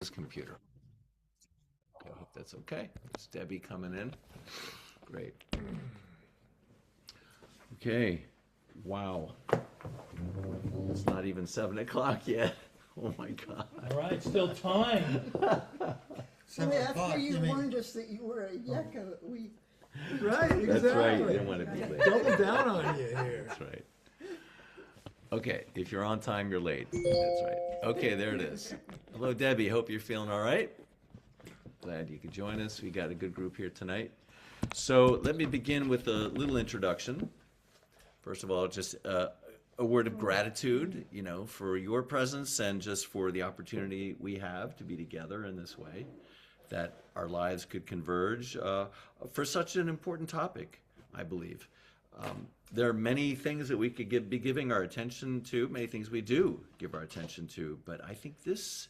computer. Okay, I hope that's okay. It's Debbie coming in. Great. Okay. Wow. It's not even 7 o'clock yet. Oh my God. All right, still time. After you warned us that you were a yucca, we. Right, exactly. That's right. You didn't want to be late. Double down on you here. That's right. Okay, if you're on time, you're late. That's right. Okay, there it is. Hello, Debbie. Hope you're feeling all right. Glad you could join us. We got a good group here tonight. So let me begin with a little introduction. First of all, just a word of gratitude, for your presence and just for the opportunity we have to be together in this way, that our lives could converge for such an important topic, I believe. There are many things that we could be giving our attention to, many things we do give our attention to, but I think this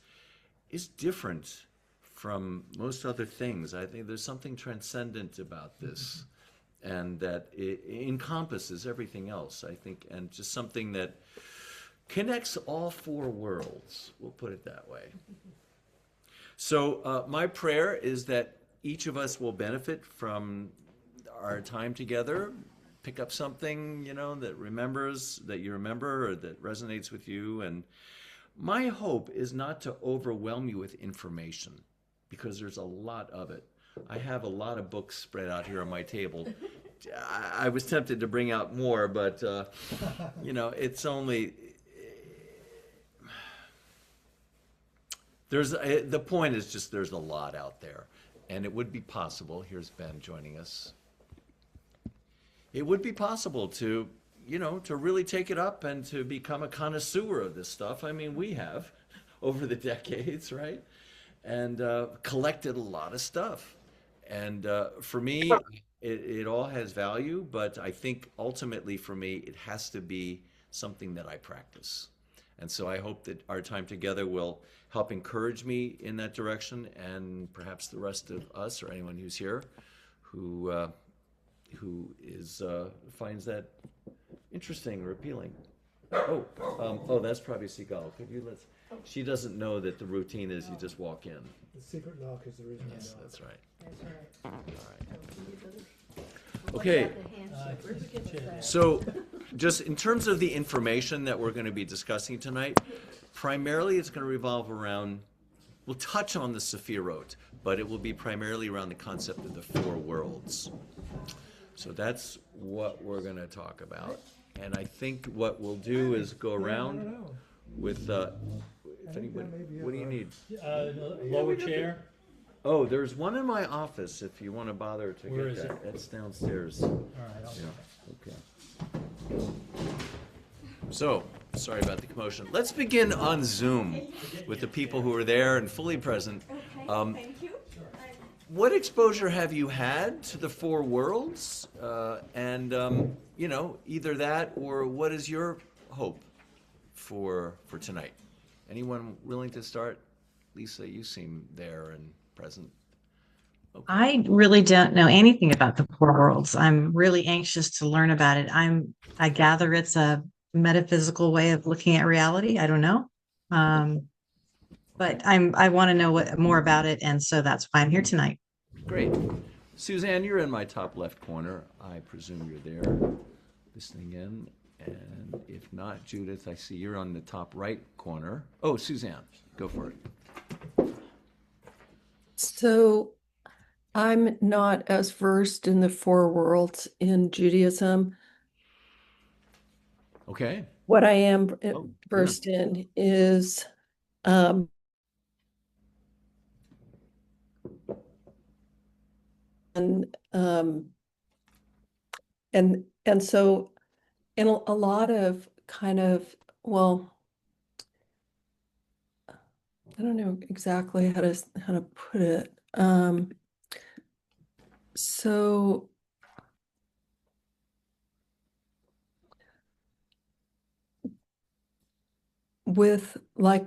is different from most other things. I think there's something transcendent about this, and that it encompasses everything else, I think, and just something that connects all four worlds, we'll put it that way. So my prayer is that each of us will benefit from our time together, pick up something, that you remember or that resonates with you. And my hope is not to overwhelm you with information, because there's a lot of it. I have a lot of books spread out here on my table. I was tempted to bring out more, but, it's only... The point is just there's a lot out there. And it would be possible, here's Ben joining us, it would be possible to really take it up and to become a connoisseur of this stuff. I mean, we have over the decades, right? And collected a lot of stuff. And for me, it all has value, but I think ultimately for me, it has to be something that I practice. And so I hope that our time together will help encourage me in that direction, and perhaps the rest of us or anyone who's here who finds that interesting or appealing. That's probably Seagull. Could you she doesn't know that the routine is you just walk in. The secret knock is the reason I Yes, know. that's right. That's right. All right. Okay. So just in terms of the information that we're going to be discussing tonight, primarily it's going to revolve around, we'll touch on the Sephirot, but it will be primarily around the concept of the four worlds. So that's what we're going to talk about. And I think what we'll do is go around with, if anybody, what do you need? Lower chair. Oh, there's one in my office if you want to bother to Where get is that. it? It's downstairs. All right. Yeah, okay. So, sorry about the commotion. Let's begin on Zoom with the people who are there and fully present. Thank you. What exposure have you had to the four worlds? Either that or what is your hope for tonight? Anyone willing to start? Lisa, you seem there and present. Okay. I really don't know anything about the four worlds. I'm really anxious to learn about it. I gather it's a metaphysical way of looking at reality. I don't know. But I want to know more about it, and so that's why I'm here tonight. Great. Suzanne, you're in my top left corner. I presume you're there listening in. And if not, Judith, I see you're on the top right corner. Oh, Suzanne, go for it. So I'm not as versed in the four worlds in Judaism. Okay. What I am Oh, versed in is and so in a lot of kind of, well, I don't know exactly how to put it. So with like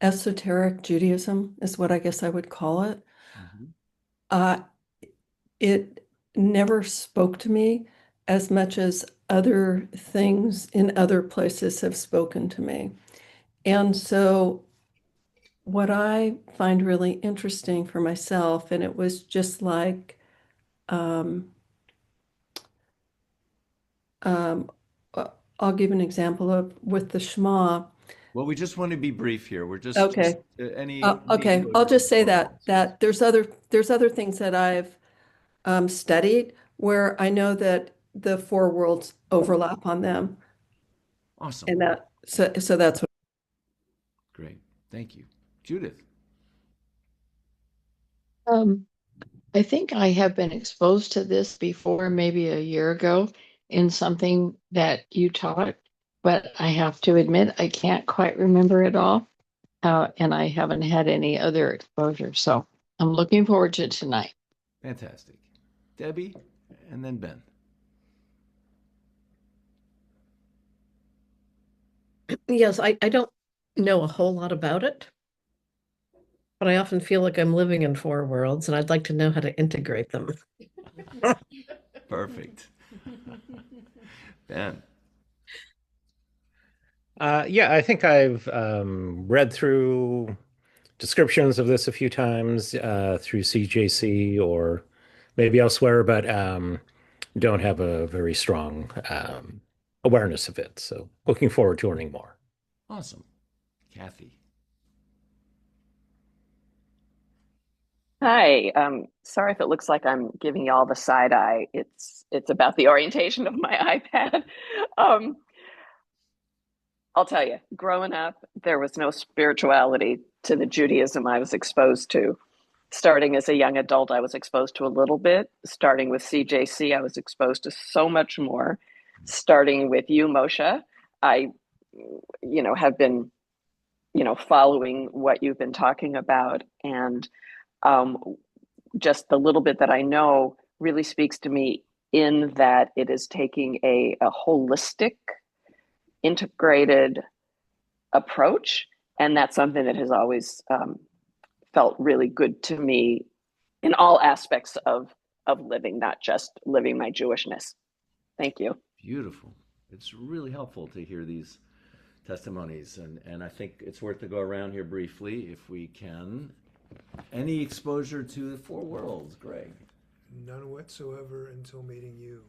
esoteric Judaism is what I guess I would call it. Mm-hmm. It never spoke to me as much as other things in other places have spoken to me. And so what I find really interesting for myself, and it was just like, um, um, I'll give an example of with the Shema. Well, we just want to be brief here. We're just Okay. any Okay, I'll exposure to just say four that walls, yes. there's other things that I've studied where I know that the four worlds overlap on them, Awesome. and so that's what. Great. Thank you. Judith. Um, I think I have been exposed to this before, maybe a year ago, in something that you taught, but I have to admit I can't quite remember it all. And I haven't had any other exposure. So I'm looking forward to tonight. Fantastic. Debbie, and then Ben. Yes, I don't know a whole lot about it, but I often feel like I'm living in four worlds and I'd like to know how to integrate them. Perfect. Ben. Yeah, I think I've read through descriptions of this a few times through CJC or maybe elsewhere, but don't have a very strong awareness of it. So looking forward to learning more. Awesome. Kathy. Hi. Sorry if it looks like I'm giving you all the side eye. It's about the orientation of my iPad. I'll tell you, growing up, there was no spirituality to the Judaism I was exposed to. Starting as a young adult, I was exposed to a little bit. Starting with CJC, I was exposed to so much more. Starting with you, Moshe, I, have been, following what you've been talking about. And just the little bit that I know really speaks to me in that it is taking a holistic, integrated approach. And that's something that has always felt really good to me in all aspects of living, not just living my Jewishness. Thank you. Beautiful. It's really helpful to hear these testimonies, and I think it's worth to go around here briefly if we can. Any exposure to the four worlds, Greg? None whatsoever until meeting you.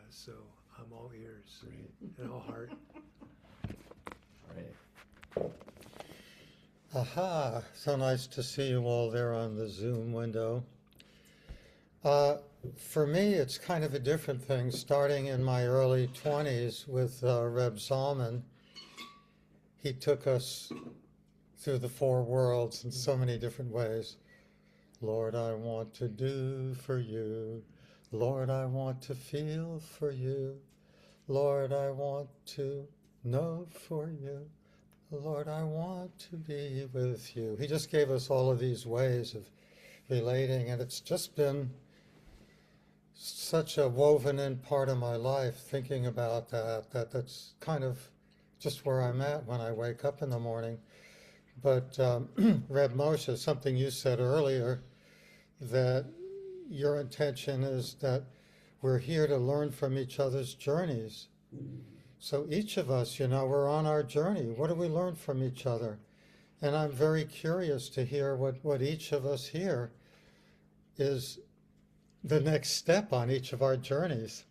So I'm all ears. Great. And all heart. Great. Aha, so nice to see you all there on the Zoom window. For me, it's kind of a different thing. Starting in my early 20s with Reb Zalman, he took us through the four worlds in so many different ways. Lord, I want to do for you. Lord, I want to feel for you. Lord, I want to know for you. Lord, I want to be with you. He just gave us all of these ways of relating, and it's just been such a woven in part of my life, thinking about that's kind of just where I'm at when I wake up in the morning. But Reb Moshe, something you said earlier, that your intention is that we're here to learn from each other's journeys. So each of us, we're on our journey. What do we learn from each other? And I'm very curious to hear what each of us here is the next step on each of our journeys.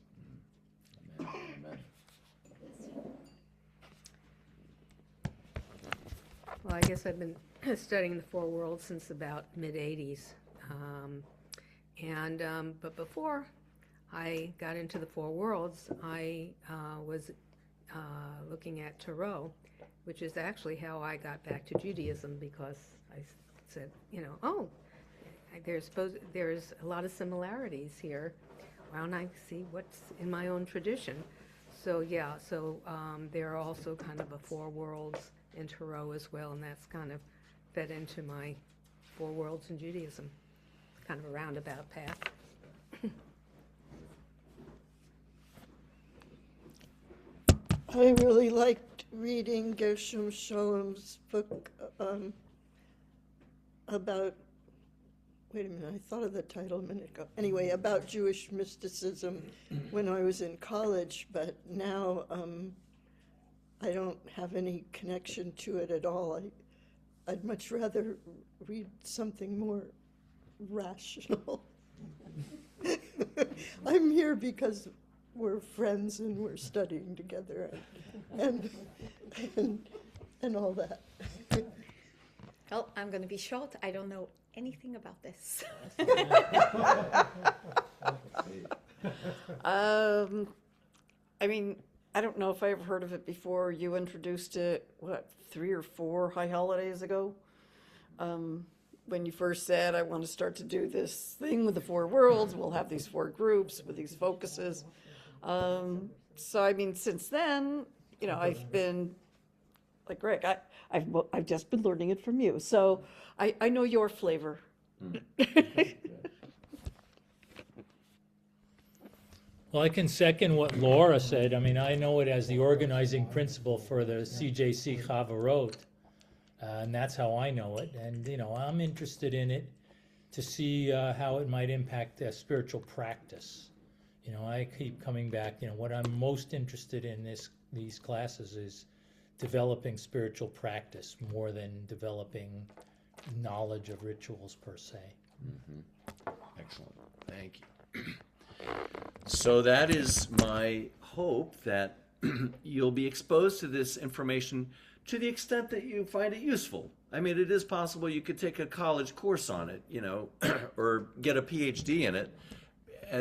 Amen. Well, I guess I've been studying the four worlds since about mid-'80s. But before I got into the four worlds, I was looking at Tarot, which is actually how I got back to Judaism, because I said, there's a lot of similarities here. Why don't I see what's in my own tradition? So there are also kind of a four worlds in Tarot as well, and that's kind of fed into my four worlds in Judaism, kind of a roundabout path. I really liked reading Gershom Schollem's book about wait a minute, I thought of the title a minute ago. Anyway, about Jewish mysticism when I was in college, but now I don't have any connection to it at all. I'd much rather read something more rational. I'm here because we're friends and we're studying together and all that. Well, I'm going to be short. I don't know anything about this. I mean, I don't know if I ever heard of it before. You introduced it, 3 or 4 high holidays ago? When you first said, I want to start to do this thing with the 4 worlds, we'll have these 4 groups with these focuses. So, I mean, since then, you know, I've been, like Greg, I've just been learning it from you. So I know your flavor. Well, I can second what Laura said. I mean, I know it as the organizing principle for the CJC Chavarot, and that's how I know it. And, you know, I'm interested in it to see how it might impact spiritual practice. You know, I keep coming back, you know, what I'm most interested in these classes is developing spiritual practice more than developing knowledge of rituals per se. Mm-hmm. Excellent. Thank you. So that is my hope, that you'll be exposed to this information to the extent that you find it useful. I mean, it is possible you could take a college course on it, you know, or get a PhD in it,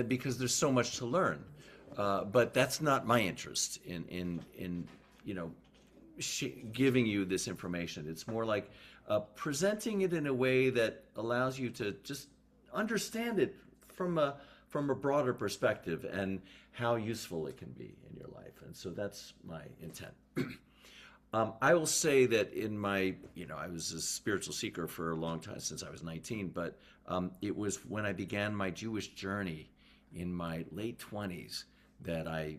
because there's so much to learn. But that's not my interest in you know, giving you this information. It's more like presenting it in a way that allows you to just understand it from a broader perspective and how useful it can be in your life. And so that's my intent. I will say that in my, you know, I was a spiritual seeker for a long time, since I was 19, but it was when I began my Jewish journey in my late 20s that I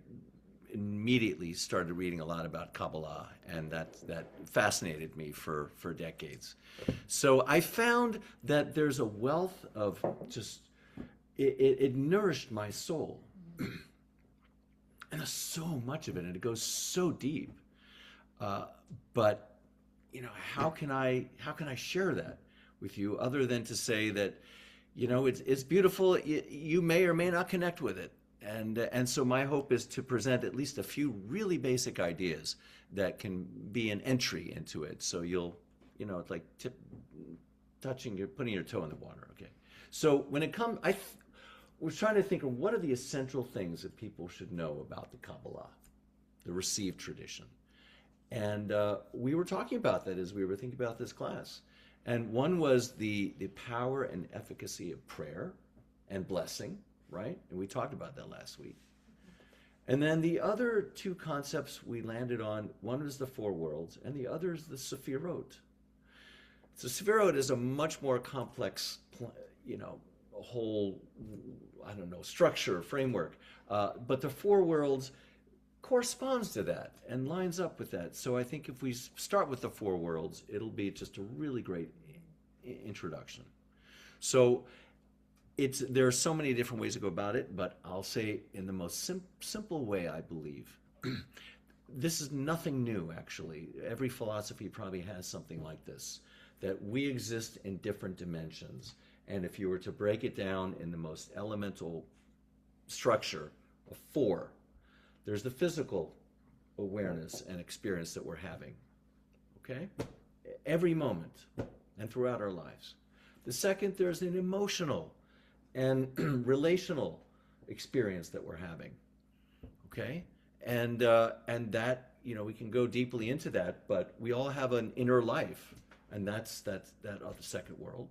immediately started reading a lot about Kabbalah, and that fascinated me for decades. So I found that there's a wealth of just, it nourished my soul. And there's so much of it, and it goes so deep. But, you know, how can I share that with you other than to say that, you know, it's beautiful. You may or may not connect with it. And so my hope is to present at least a few really basic ideas that can be an entry into it. So you'll, you know, it's like putting your toe in the water. Okay. So when it comes, we're trying to think of what are the essential things that people should know about the Kabbalah, the received tradition. And we were talking about that as we were thinking about this class. And one was the power and efficacy of prayer and blessing, right? And we talked about that last week. And then the other 2 concepts we landed on, one was the 4 worlds, and the other is the Sefirot. So Sefirot is a much more complex, you know, a whole, I don't know, structure, framework. But the 4 worlds corresponds to that and lines up with that. So I think if we start with the 4 worlds, it'll be just a really great introduction. So there are so many different ways to go about it, but I'll say in the most simple way, I believe. This is nothing new, actually. Every philosophy probably has something like this, that we exist in different dimensions. And if you were to break it down in the most elemental structure of 4, there's the physical awareness and experience that we're having, okay? Every moment and throughout our lives. The second, there's an emotional and relational experience that we're having, okay? And that, you know, we can go deeply into that, but we all have an inner life, and that's that other second world.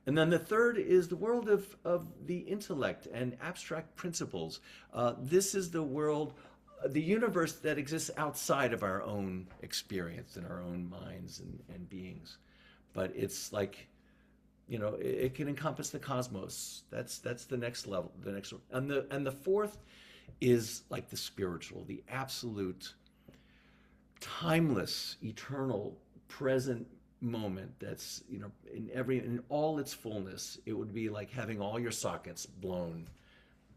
And then the third is the world of the intellect and abstract principles. This is the world, the universe that exists outside of our own experience and our own minds and beings. But it's like, you know, it can encompass the cosmos. That's the next level, the next one. And the fourth is like the spiritual, the absolute, timeless, eternal, present moment that's, in all its fullness, it would be like having all your sockets blown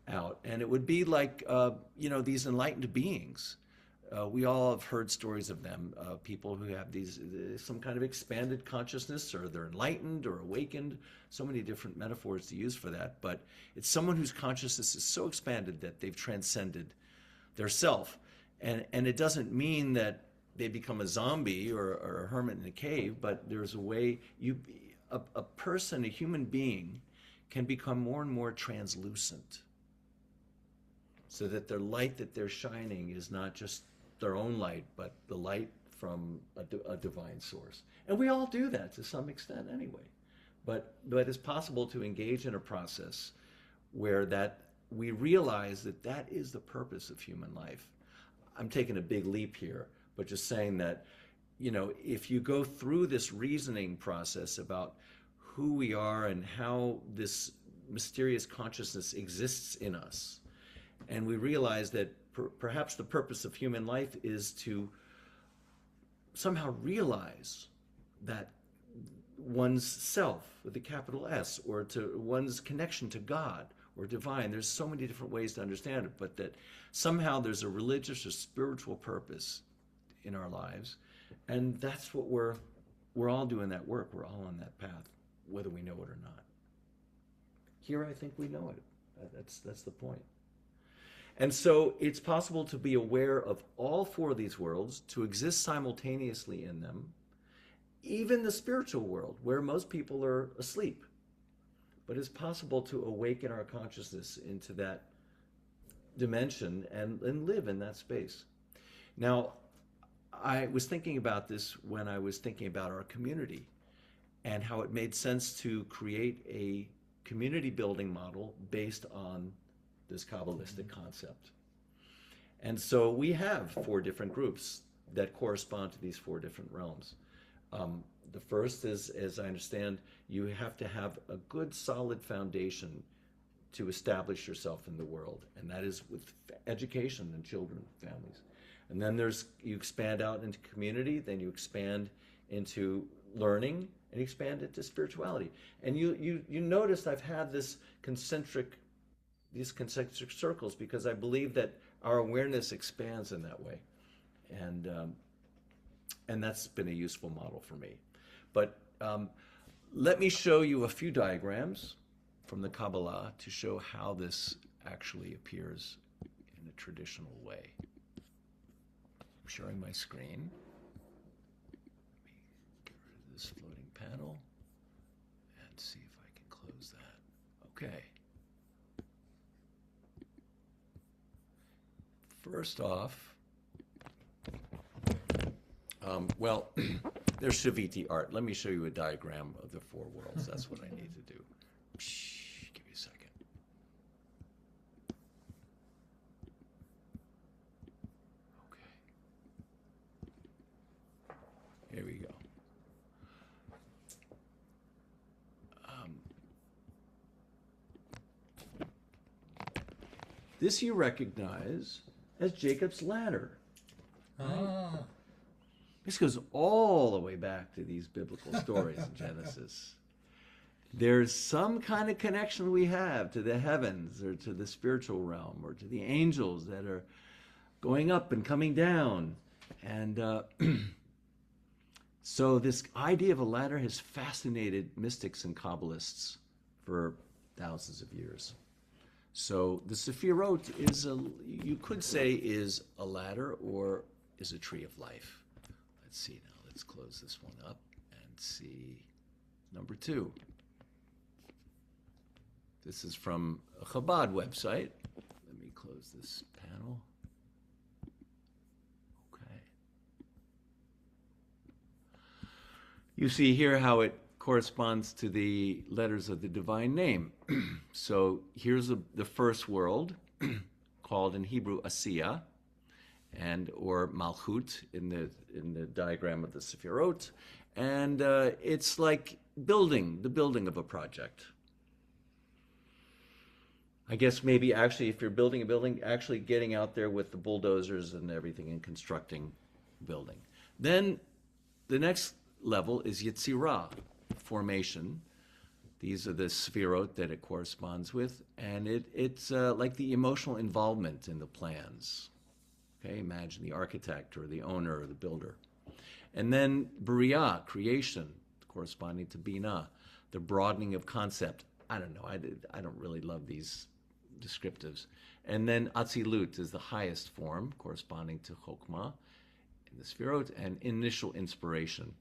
out. And it would be like, these enlightened beings. We all have heard stories of them, people who have some kind of expanded consciousness, or they're enlightened or awakened, so many different metaphors to use for that. But it's someone whose consciousness is so expanded that they've transcended their self. And it doesn't mean that they become a zombie or a hermit in a cave, but there's a way a person, a human being, can become more and more translucent, so that their light that they're shining is not just their own light, but the light from a divine source. And we all do that to some extent anyway. But it's possible to engage in a process where that we realize that is the purpose of human life. I'm taking a big leap here, but just saying that, if you go through this reasoning process about who we are and how this mysterious consciousness exists in us, and we realize that perhaps the purpose of human life is to somehow realize that one's self with a capital S, or to one's connection to God or divine. There's so many different ways to understand it, but that somehow there's a religious or spiritual purpose in our lives, and that's what we're all doing that work. We're all on that path, whether we know it or not. Here, I think we know it. That's the point. And so it's possible to be aware of all four of these worlds, to exist simultaneously in them, even the spiritual world, where most people are asleep. But it's possible to awaken our consciousness into that dimension and live in that space. Now, I was thinking about this when I was thinking about our community, and how it made sense to create a community building model based on this Kabbalistic concept. And so we have 4 different groups that correspond to these 4 different realms. The first is, as I understand, you have to have a good solid foundation to establish yourself in the world, and that is with education and children, families. And then you expand out into community, then you expand into learning, and you expand into spirituality. And you noticed I've had these concentric circles, because I believe that our awareness expands in that way, and that's been a useful model for me. But let me show you a few diagrams from the Kabbalah to show how this actually appears in a traditional way. I'm sharing my screen. Let me get rid of this floating panel and see if I can close that. Okay. First off, there's Shaviti art. Let me show you a diagram of the 4 worlds. That's what I need to do. Give me a second. Okay. Here we go. This you recognize as Jacob's ladder. Ah. This goes all the way back to these biblical stories in Genesis. There's some kind of connection we have to the heavens, or to the spiritual realm, or to the angels that are going up and coming down. And so this idea of a ladder has fascinated mystics and Kabbalists for thousands of years. So the Sephirot you could say is a ladder, or is a tree of life. Let's see now. Let's close this one up and see number 2. This is from a Chabad website. Let me close this panel. Okay. You see here how it corresponds to the letters of the divine name. So here's the first world, called in Hebrew Asiya, or Malchut in the diagram of the Sephirot, and it's like the building of a project. I guess maybe actually, if you're building a building, actually getting out there with the bulldozers and everything and constructing a building. Then the next level is Yetzirah, formation. These are the sefirot that it corresponds with, and it's like the emotional involvement in the plans. Okay, imagine the architect or the owner or the builder. And then B'riyah, creation, corresponding to Binah, the broadening of concept. I don't know, I don't really love these descriptives. And then Atzilut is the highest form, corresponding to Chokmah in the Sefirot, and initial inspiration.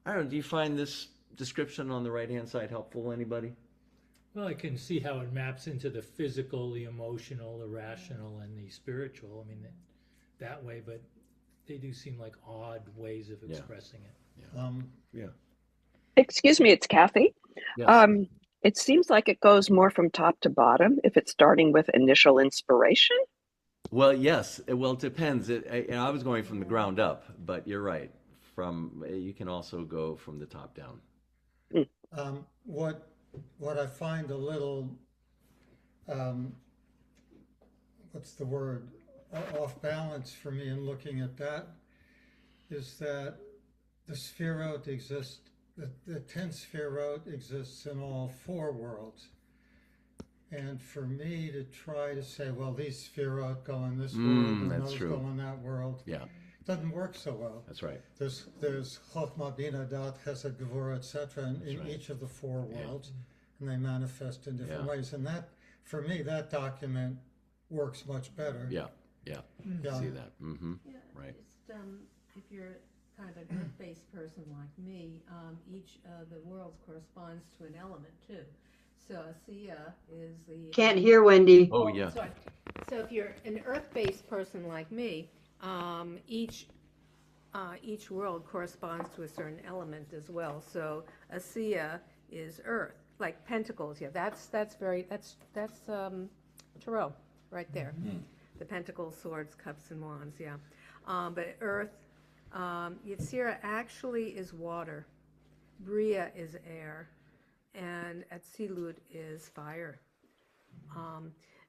I don't know, do you find this description on the right-hand side helpful, anybody? Well, I can see how it maps into the physical, the emotional, the rational, and the spiritual. I mean, that way, but they do seem like odd ways of expressing it. Yeah. Excuse me, it's Kathy. Yes. It seems like it goes more from top to bottom if it's starting with initial inspiration. Well, yes. Well, it depends. I was going from the ground up, but you're right. You can also go from the top down. What I find a little, what's the word, off balance for me in looking at that is that the Sefirot exist, the 10 Sefirot exists in all 4 worlds. And for me to try to say, well, these Sefirot go in this world and those go in that world, doesn't work so well. That's right. There's Chokhmah, Bina, Dat, Chesed, Gevurah, etc. in each of the 4 worlds, and they manifest in different ways. And that, for me, that document works much better. Yeah. See that. Mm-hmm. Right. Just, if you're kind of an earth-based person like me, each of the worlds corresponds to an element too. So Asiya is the... Can't hear Wendy. Oh, yeah. Sorry. So if you're an earth-based person like me, each world corresponds to a certain element as well. So Asiya is earth, like pentacles. Yeah, that's tarot right there. Mm-hmm. The pentacles, swords, cups, and wands. Yeah, but earth. Yetzirah actually is water. Bria is air, and Atzilut is fire.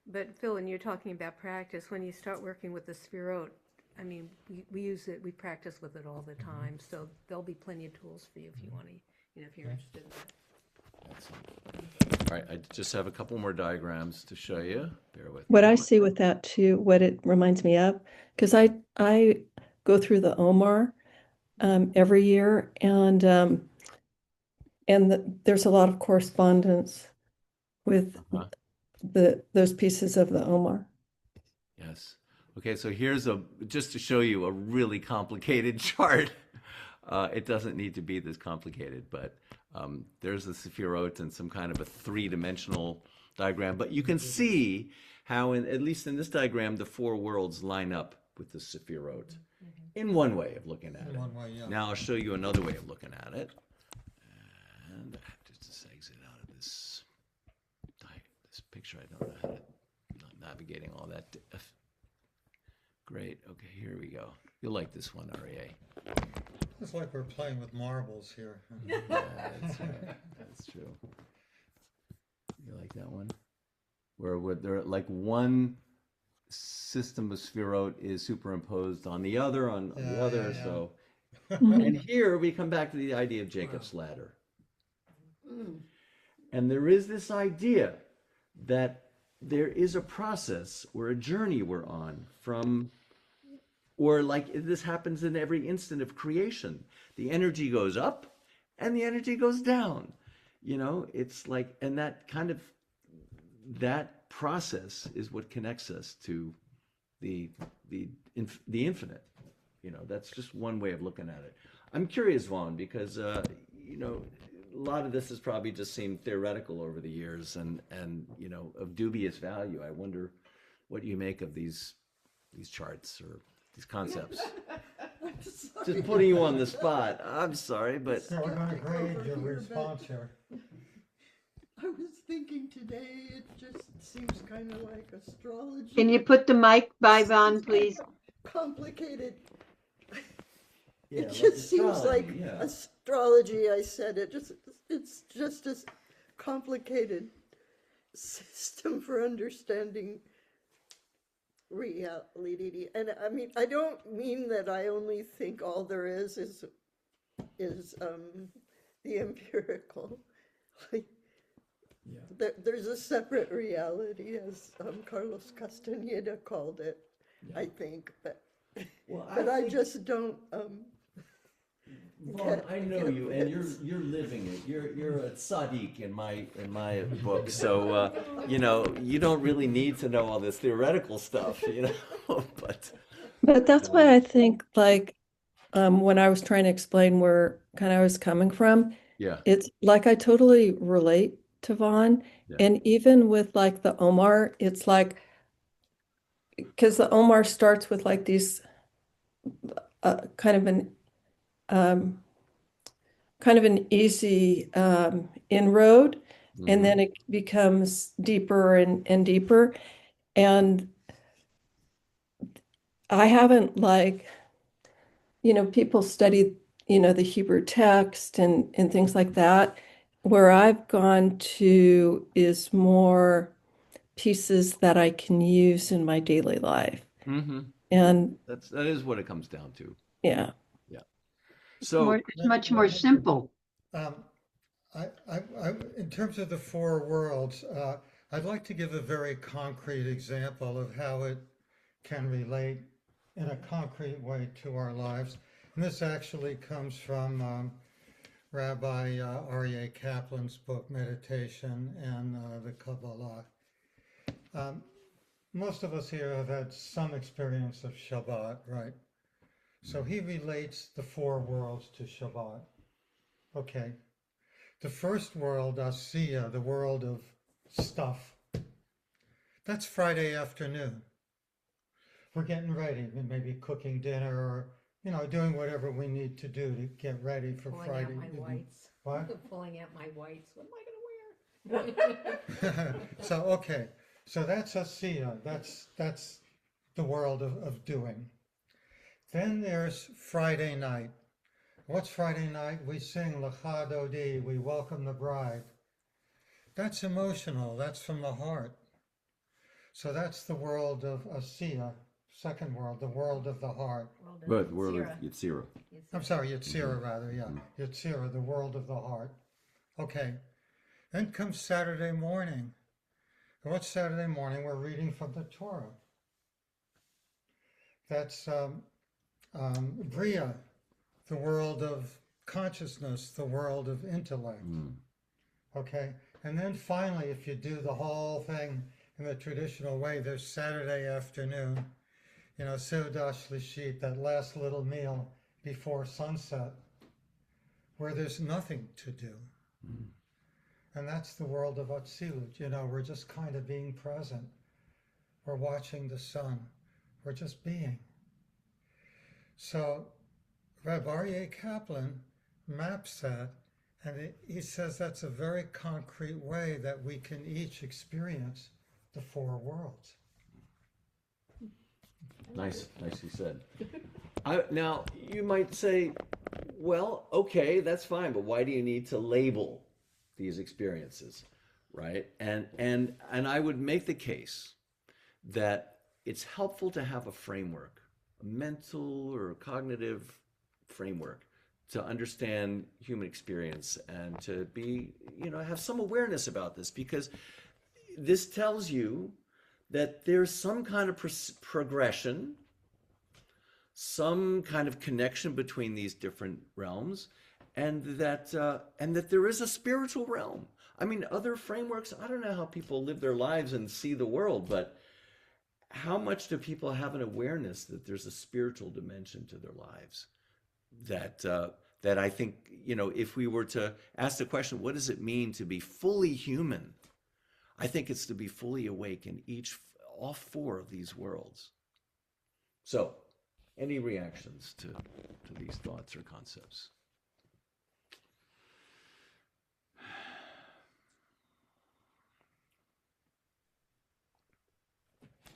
But Phil, when you're talking about practice, when you start working with the Sefirot, I mean, we use it, we practice with it all the time. So there'll be plenty of tools for you if you want to, if you're interested in that. Excellent. All right, I just have a couple more diagrams to show you. Bear with me. What I see with that too, what it reminds me of, because I go through the Omar every year, and there's a lot of correspondence with those pieces of the Omar. Yes. Okay, so here's just to show you a really complicated chart. It doesn't need to be this complicated, but there's the Sefirot and some kind of a 3-dimensional diagram. But you can see how, at least in this diagram, the 4 worlds line up with the Sefirot in one way of looking at it. One way, yeah. Now I'll show you another way of looking at it. And I have to just exit out of this picture. I don't know how to, not navigating all that. Great. Okay, here we go. You'll like this one, REA. It's like we're playing with marbles here. Yeah, that's right. That's true. You like that one? Where they're like one system of Sefirot is superimposed on the other, so. And here we come back to the idea of Jacob's ladder. And there is this idea that there is a process or a journey we're on from, or like this happens in every instant of creation. The energy goes up and the energy goes down. It's like, and that process is what connects us to the infinite. That's just one way of looking at it. I'm curious, Vaughn, because a lot of this has probably just seemed theoretical over the years and of dubious value. I wonder what you make of these charts or these concepts. Just putting you on the spot. I'm sorry, but So we're going to grade your response here. I was thinking today, it just seems kind of like astrology. Can you put the mic by Vaughn, please? Complicated. Yeah, It just seems like yeah. astrology. I said it's just a complicated system for understanding reality. And I mean, I don't mean that I only think all there is is the empirical. Like, Yeah. there's a separate reality, as Carlos Castaneda called it, I think, but Well, I think- just don't. Vaughn, I know you, and you're living it. You're a tzaddik in my book. So you don't really need to know all this theoretical stuff, But that's why I think, like, when I was trying to explain where kind of I was coming from, Yeah. it's like I totally relate to Vaughn. Yeah. And even with like the Omar, it's like, because the Omar starts with like these kind of an easy inroad, and then it becomes deeper and deeper. And I haven't, like, people study, the Hebrew text and things like that. Where I've gone to is more pieces that I can use in my daily life. Mm-hmm. And that is what it comes down to. yeah. Yeah. So it's much more simple. In terms of the four worlds, I'd like to give a very concrete example of how it can relate in a concrete way to our lives. And this actually comes from Rabbi Aryeh Kaplan's book, Meditation and the Kabbalah. Most of us here have had some experience of Shabbat, right? So he relates the four worlds to Shabbat. Okay. The first world, Asiya, the world of stuff, that's Friday afternoon. We're getting ready, maybe cooking dinner or, doing whatever we need to do to get ready for Friday. Pulling out my whites. What? Pulling out my whites. What am I going to wear? So that's Asiya. That's the world of doing. Then there's Friday night. What's Friday night? We sing Lecha Dodi, we welcome the bride. That's emotional, that's from the heart. So that's the world of Asiya, second world, the world of the heart. But the world of Yetzirah. I'm sorry, Yetzirah rather, yeah. Yetzirah, the world of the heart. Okay. Then comes Saturday morning. What's Saturday morning? We're reading from the Torah. That's Bria, the world of consciousness, the world of intellect. Okay, and then finally, if you do the whole thing in the traditional way, there's Saturday afternoon, Seudah Shlishit, that last little meal before sunset, where there's nothing to do. And that's the world of Atzilut. We're just kind of being present. We're watching the sun. We're just being. So Rabbi Aryeh Kaplan maps that, and he says that's a very concrete way that we can each experience the four worlds. Nicely said. Now, you might say, well, okay, that's fine, but why do you need to label these experiences, right? And I would make the case that it's helpful to have a framework, a mental or cognitive framework to understand human experience and to be, have some awareness about this, because this tells you that there's some kind of progression, some kind of connection between these different realms, and that there is a spiritual realm. I mean, other frameworks, I don't know how people live their lives and see the world, but how much do people have an awareness that there's a spiritual dimension to their lives? That I think, if we were to ask the question, what does it mean to be fully human? I think it's to be fully awake in all four of these worlds. So, any reactions to these thoughts or concepts?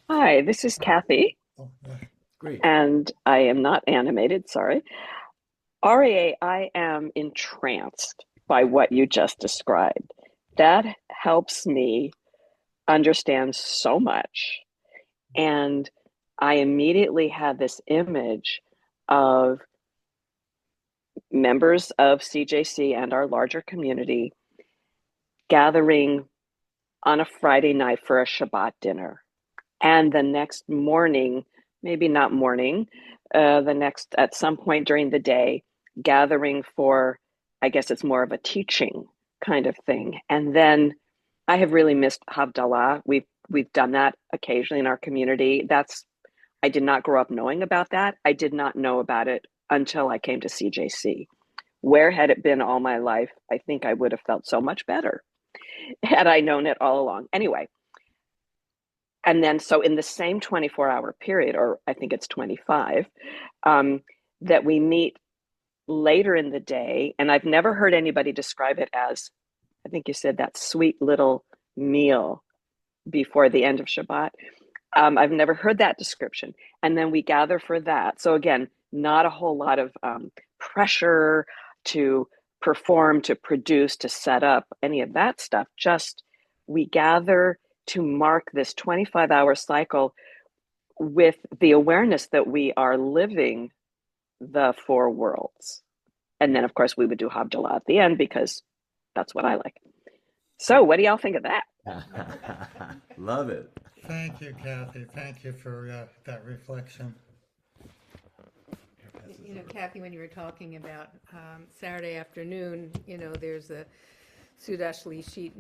Hi, this is Kathy. Great. And I am not animated, sorry. Aryeh, I am entranced by what you just described. That helps me understand so much. And I immediately had this image of members of CJC and our larger community gathering on a Friday night for a Shabbat dinner. And the next morning, maybe not morning, at some point during the day, gathering for, I guess it's more of a teaching kind of thing. And then I have really missed Havdalah. We've done that occasionally in our community. I did not grow up knowing about that. I did not know about it until I came to CJC. Where had it been all my life? I think I would have felt so much better had I known it all along. Anyway, and then so in the same 24-hour period, or I think it's 25, that we meet later in the day, and I've never heard anybody describe it as, I think you said, that sweet little meal before the end of Shabbat. I've never heard that description. And then we gather for that. So again, not a whole lot of pressure to perform, to produce, to set up, any of that stuff. Just we gather to mark this 25-hour cycle with the awareness that we are living the four worlds. And then, of course, we would do Havdalah at the end because that's what I like. So what do y'all think of that? Love it. Thank you, Kathy. Thank you for that reflection. You know, Kathy, when you were talking about Saturday afternoon, you know, there's a Sudash Lishit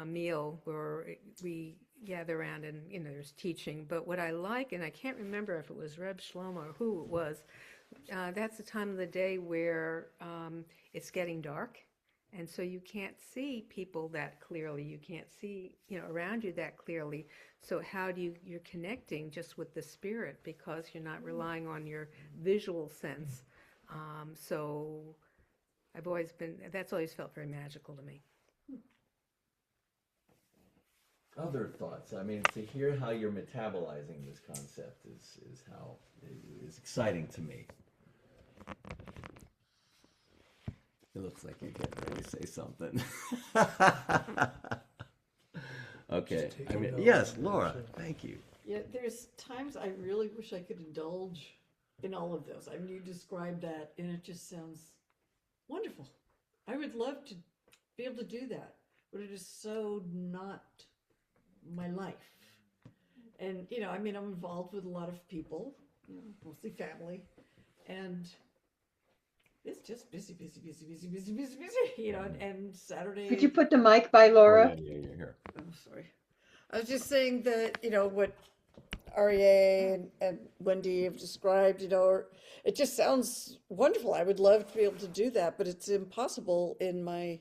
meal where we gather around and, you know, there's teaching. But what I like, and I can't remember if it was Reb Shlomo or who it was, that's the time of the day where it's getting dark. And so you can't see people that clearly. You can't see, you know, around you that clearly. So how do you're connecting just with the spirit because you're not relying on your visual sense. So that's always felt very magical to me. Other thoughts? I mean, to hear how you're metabolizing this concept is how is exciting to me. It looks like you're getting ready to say something. Okay. I mean, yes, Laura, thank you. Yeah, there's times I really wish I could indulge in all of those. I mean, you described that, and it just sounds wonderful. I would love to be able to do that, but it is so not my life. And, you know, I mean, I'm involved with a lot of people, you know, mostly family, and it's just busy, you know, and Saturday. Could you put the mic by Laura? Oh, yeah, here. Oh, sorry. I was just saying that, you know, what Aryeh and Wendy have described, you know, it just sounds wonderful. I would love to be able to do that, but it's impossible in my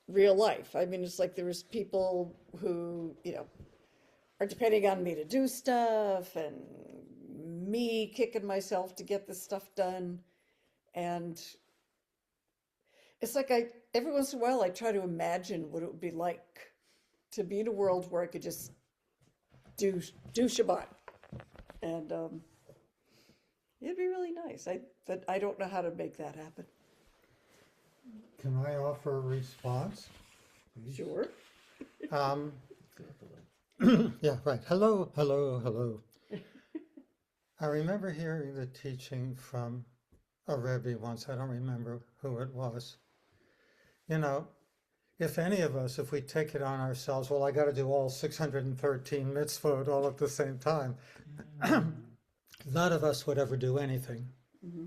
real life. I mean, it's like there's people who, you know, are depending on me to do stuff and me kicking myself to get this stuff done. And it's like every once in a while I try to imagine what it would be like to be in a world where I could just do Shabbat. And it'd be really nice. But I don't know how to make that happen. Can I offer a response? Sure. Yeah, right. Hello, hello, hello. I remember hearing the teaching from a Rebbe once. I don't remember who it was. You know, if any of us, if we take it on ourselves, well, I got to do all 613 mitzvot all at the same time. None of us would ever do anything. Mm-hmm.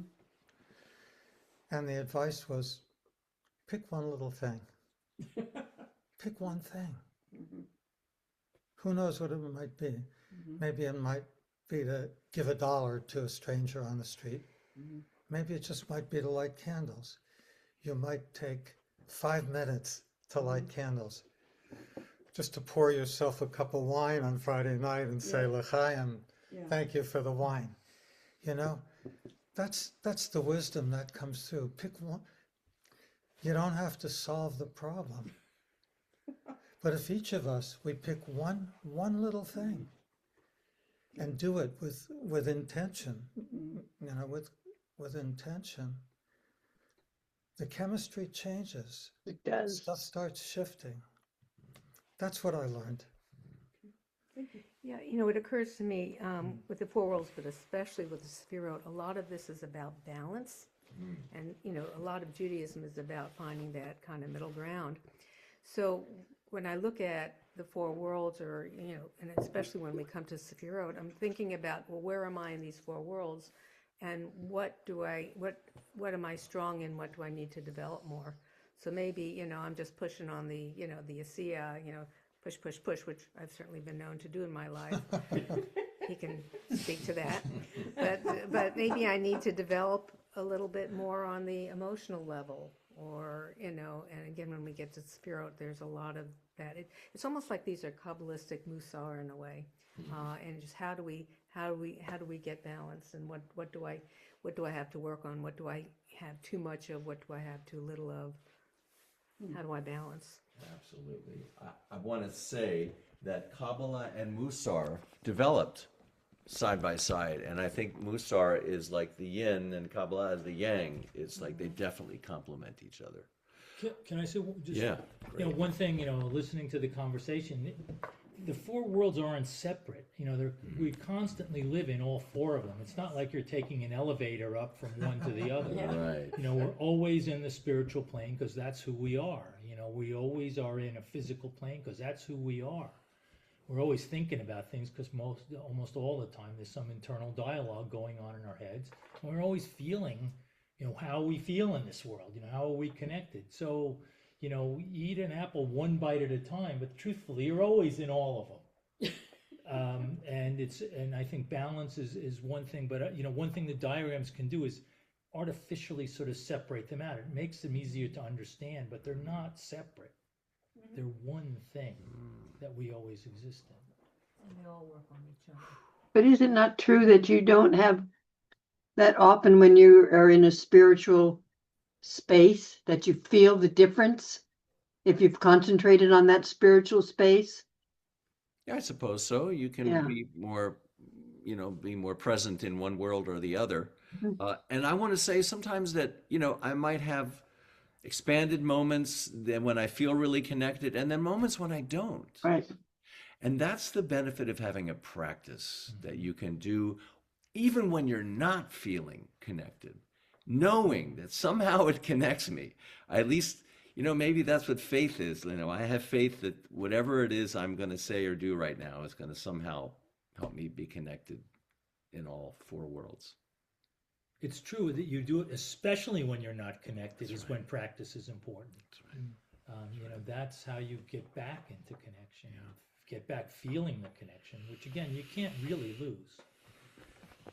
And the advice was, pick one little thing. Pick one thing. Mm-hmm. Who knows what it might be? Mm-hmm. Maybe it might be to give $1 to a stranger on the street. Mm-hmm. Maybe it just might be to light candles. You might take 5 minutes to light candles. Just to pour yourself a cup of wine on Friday night and say, L'chaim, thank you for the wine. You know, that's the wisdom that comes through. Pick one. You don't have to solve the problem. But if each of us, we pick one little thing and do it with intention, you know, with intention, the chemistry changes. It does. Stuff starts shifting. That's what I learned. Yeah, you know, it occurs to me with the four worlds, but especially with the Sefirot, a lot of this is about balance. And, a lot of Judaism is about finding that kind of middle ground. So when I look at the four worlds, or, and especially when we come to Sefirot, I'm thinking about, well, where am I in these four worlds? And what am I strong in? What do I need to develop more? So maybe, I'm just pushing on the Asiya, push, push, push, which I've certainly been known to do in my life. He can speak to that. But maybe I need to develop a little bit more on the emotional level, or, and again, when we get to Sefirot, there's a lot of that. It's almost like these are Kabbalistic Musar in a way. And just how do we get balance, and what do I have to work on? What do I have too much of? What do I have too little of? How do I balance? Absolutely. I want to say that Kabbalah and Musar developed side by side, and I think Musar is like the yin and Kabbalah is the yang. It's like they definitely complement each other. Can I say just Yeah, one thing? Listening to the conversation, the four worlds aren't separate. We constantly live in all four of them. It's not like you're taking an elevator up from one to the other. Right. We're always in the spiritual plane because that's who we are. We always are in a physical plane because that's who we are. We're always thinking about things because almost all the time there's some internal dialogue going on in our heads. And we're always feeling, how we feel in this world. How are we connected? So, you eat an apple one bite at a time, but truthfully, you're always in all of them. And I think balance is one thing, but one thing the diagrams can do is artificially sort of separate them out. It makes them easier to understand, but they're not separate. They're one thing that we always exist in. And they all work on each other. But is it not true that you don't have that often when you are in a spiritual space that you feel the difference if you've concentrated on that spiritual space? Yeah, I suppose so. You can be more, be more present in one world or the other. And I want to say sometimes that, I might have expanded moments then when I feel really connected, and then moments when I don't. Right. And that's the benefit of having a practice that you can do even when you're not feeling connected, knowing that somehow it connects me. At least, maybe that's what faith is. I have faith that whatever it is I'm going to say or do right now is going to somehow help me be connected in all four worlds. It's true that you do it, especially when you're not connected, is when practice is important. That's right. That's how you get back into connection, get back feeling the connection, which again, you can't really lose.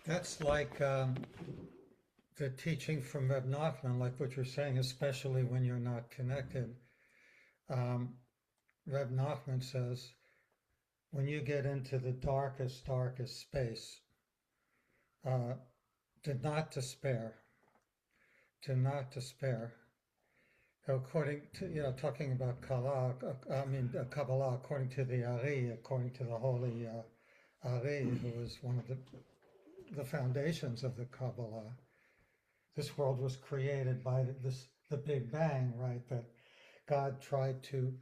That's like the teaching from Reb Nachman, like what you're saying, especially when you're not connected. Reb Nachman says, when you get into the darkest space, do not despair. Do not despair. According to, talking about Kabbalah, according to the Ari, according to the holy Ari, who was one of the foundations of the Kabbalah, this world was created by the Big Bang, right? That God tried to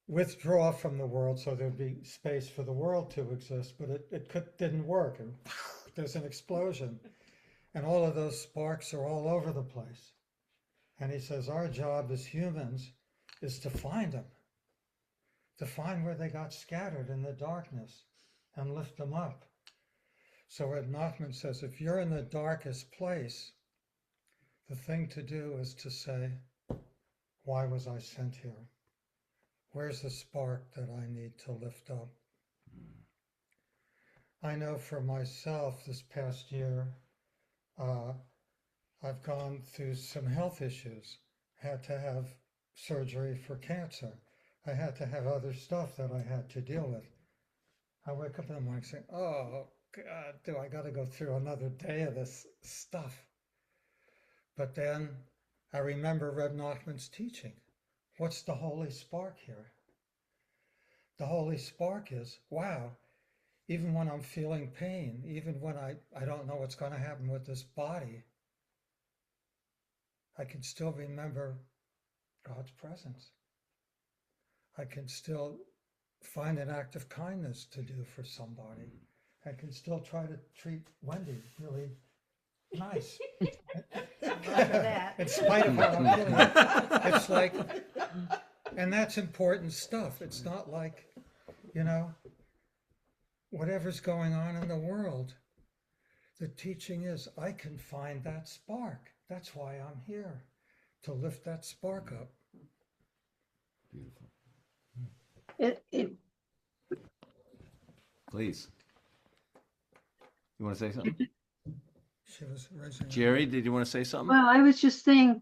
withdraw from the world so there'd be space for the world to exist, but it didn't work, and there's an explosion, and all of those sparks are all over the place. And he says our job as humans is to find them, to find where they got scattered in the darkness and lift them up. So Reb Nachman says, if you're in the darkest place, the thing to do is to say, why was I sent here? Where's the spark that I need to lift up? I know for myself this past year, I've gone through some health issues, had to have surgery for cancer. I had to have other stuff that I had to deal with. I wake up in the morning saying, oh, God, do I got to go through another day of this stuff? But then I remember Reb Nachman's teaching. What's the holy spark here? The holy spark is, wow, even when I'm feeling pain, even when I don't know what's going to happen with this body, I can still remember God's presence. I can still find an act of kindness to do for somebody. I can still try to treat Wendy really nice. that. In spite of how I'm doing it, it's like, and that's important stuff. It's not like, you know, whatever's going on in the world. The teaching is I can find that spark. That's why I'm here, to lift that spark up. Beautiful. It Please. You want to say something? She was raising her Jerry, did you want to say something? Well, I was just saying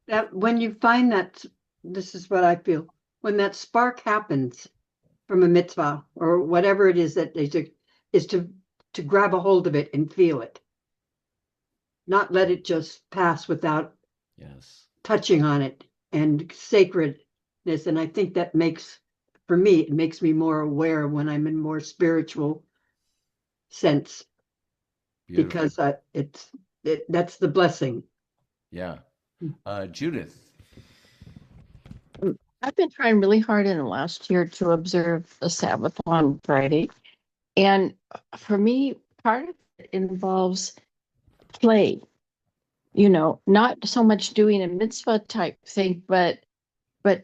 that when you find that, this is what I feel, when that spark happens from a mitzvah or whatever it is that is to grab a hold of it and feel it, not let it just pass without touching on it and sacredness. And I think that makes, for me, it makes me more aware when I'm in more spiritual sense. Beautiful. Because that's the blessing. Yeah. Judith. I've been trying really hard in the last year to observe the Sabbath on Friday. And for me, part of it involves play, you know, not so much doing a mitzvah type thing, but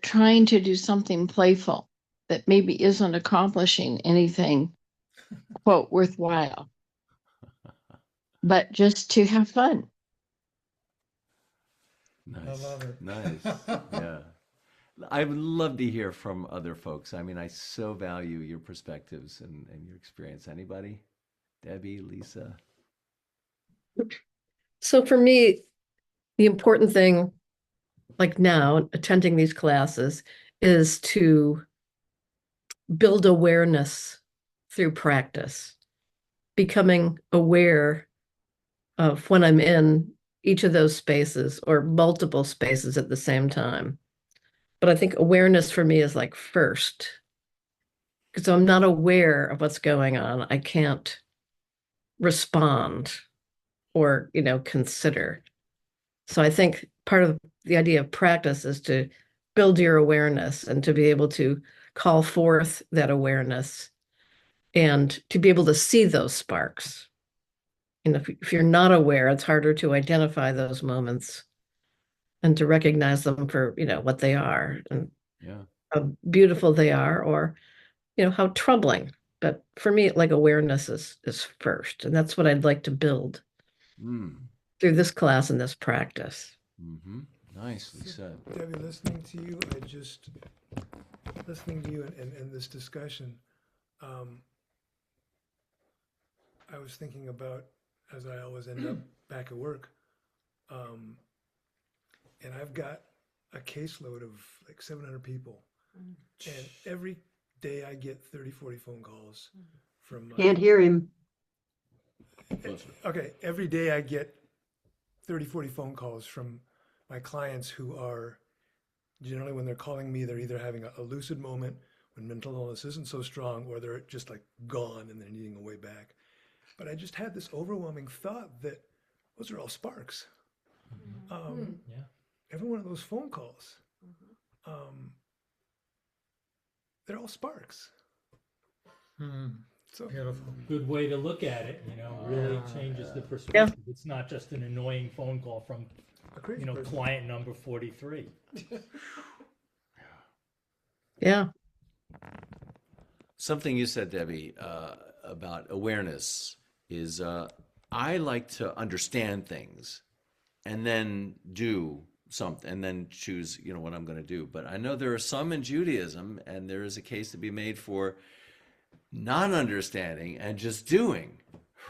trying to do something playful that maybe isn't accomplishing anything, quote, worthwhile, but just to have fun. Nice. I love it. Nice. Yeah. I would love to hear from other folks. I mean, I so value your perspectives and your experience. Anybody? Debbie, Lisa? So for me, the important thing, like now, attending these classes, is to build awareness through practice, becoming aware of when I'm in each of those spaces or multiple spaces at the same time. But I think awareness for me is like first, because I'm not aware of what's going on. I can't respond or, you know, consider. So I think part of the idea of practice is to build your awareness and to be able to call forth that awareness and to be able to see those sparks. And if you're not aware, it's harder to identify those moments and to recognize them for, you know, what they are and how beautiful they are, or, you know, how troubling. But for me, like awareness is first. And that's what I'd like to build through this class and this practice. Mm-hmm. Nicely said. Debbie, listening to you and this discussion, I was thinking about, as I always end up back at work, and I've got a caseload of like 700 people, and every day I get 30, 40 phone calls from... Can't hear him. Okay, every day I get 30, 40 phone calls from my clients who are, generally when they're calling me, they're either having a lucid moment when mental illness isn't so strong, or they're just like gone and they're needing a way back. But I just had this overwhelming thought that those are all sparks. Every one of those phone calls, they're all sparks. So beautiful. Good way to look at it, you know, really changes the perspective. It's not just an annoying phone call from, you know, client number 43. Yeah. Something you said, Debbie, about awareness is I like to understand things and then do something and then choose, you know, what I'm going to do. But I know there are some in Judaism, and there is a case to be made for non-understanding and just doing,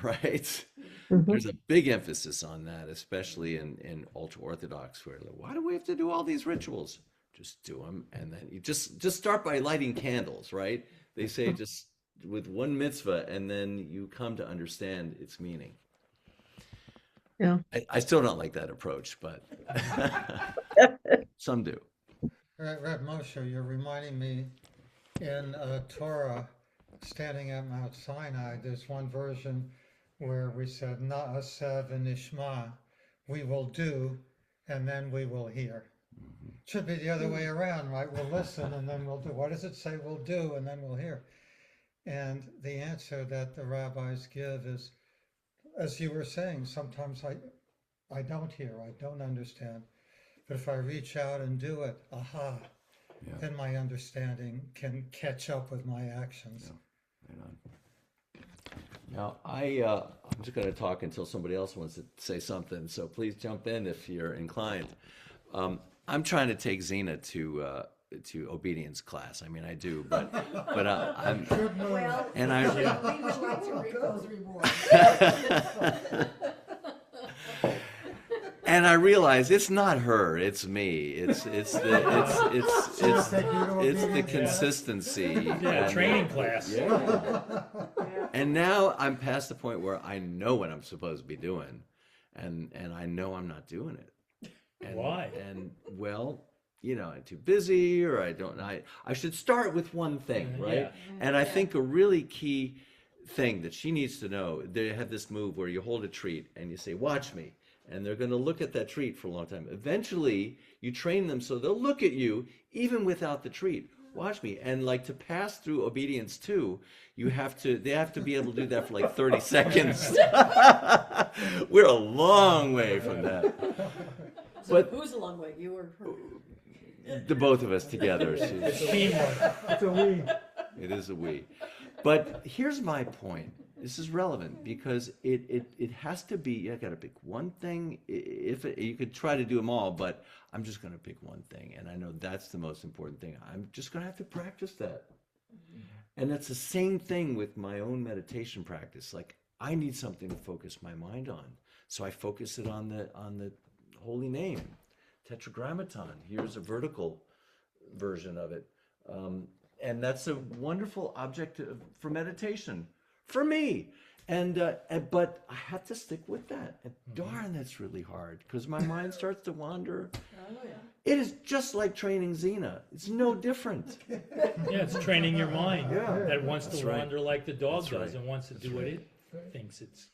right? There's a big emphasis on that, especially in ultra-Orthodox, where like, why do we have to do all these rituals? Just do them, and then you just start by lighting candles, right? They say just with one mitzvah, and then you come to understand its meaning. Yeah. I still don't like that approach, but some do. Rabbi Moshe, you're reminding me in Torah, standing at Mount Sinai, there's one version where we said, Na'aseh v'nishma, we will do, and then we will hear. Should be the other way around, right? We'll listen and then we'll do. What does it say? We'll do and then we'll hear. And the answer that the rabbis give is as you were saying, sometimes I don't hear, I don't understand. But if I reach out and do it, aha, then my understanding can catch up with my actions. Right on. Now, I'm just going to talk until somebody else wants to say something, so please jump in if you're inclined. I'm trying to take Zena to obedience class. I mean, I do, but I'm. Well, and we would like to reap those rewards. And I realize it's not her, it's me. It's the consistency. Yeah, training class. Yeah. And now I'm past the point where I know what I'm supposed to be doing, and I know I'm not doing it. And, Why? And well, I'm too busy, or I should start with one thing, right? Yeah. And I think a really key thing that she needs to know, they have this move where you hold a treat and you say, "Watch me." And they're going to look at that treat for a long time. Eventually, you train them so they'll look at you even without the treat. Watch me. And like to pass through obedience too, they have to be able to do that for like 30 seconds. We're a long way from that. So But who's a long way? You or her? the both of us together. It's teamwork. It's a we. It is a we. But here's my point. This is relevant because it has to be, you got to pick one thing. You could try to do them all, but I'm just going to pick one thing. And I know that's the most important thing. I'm just going to have to practice that. And that's the same thing with my own meditation practice. Like I need something to focus my mind on. So I focus it on the holy name, Tetragrammaton. Here's a vertical version of it. And that's a wonderful object for meditation. For me, but I have to stick with that. And darn, that's really hard because my mind starts to wander. Oh, yeah. It is just like training Xena. It's no different. Yeah, it's training your mind that wants That's to right. wander like the dog That's does right. and wants to That's do what right. it thinks it's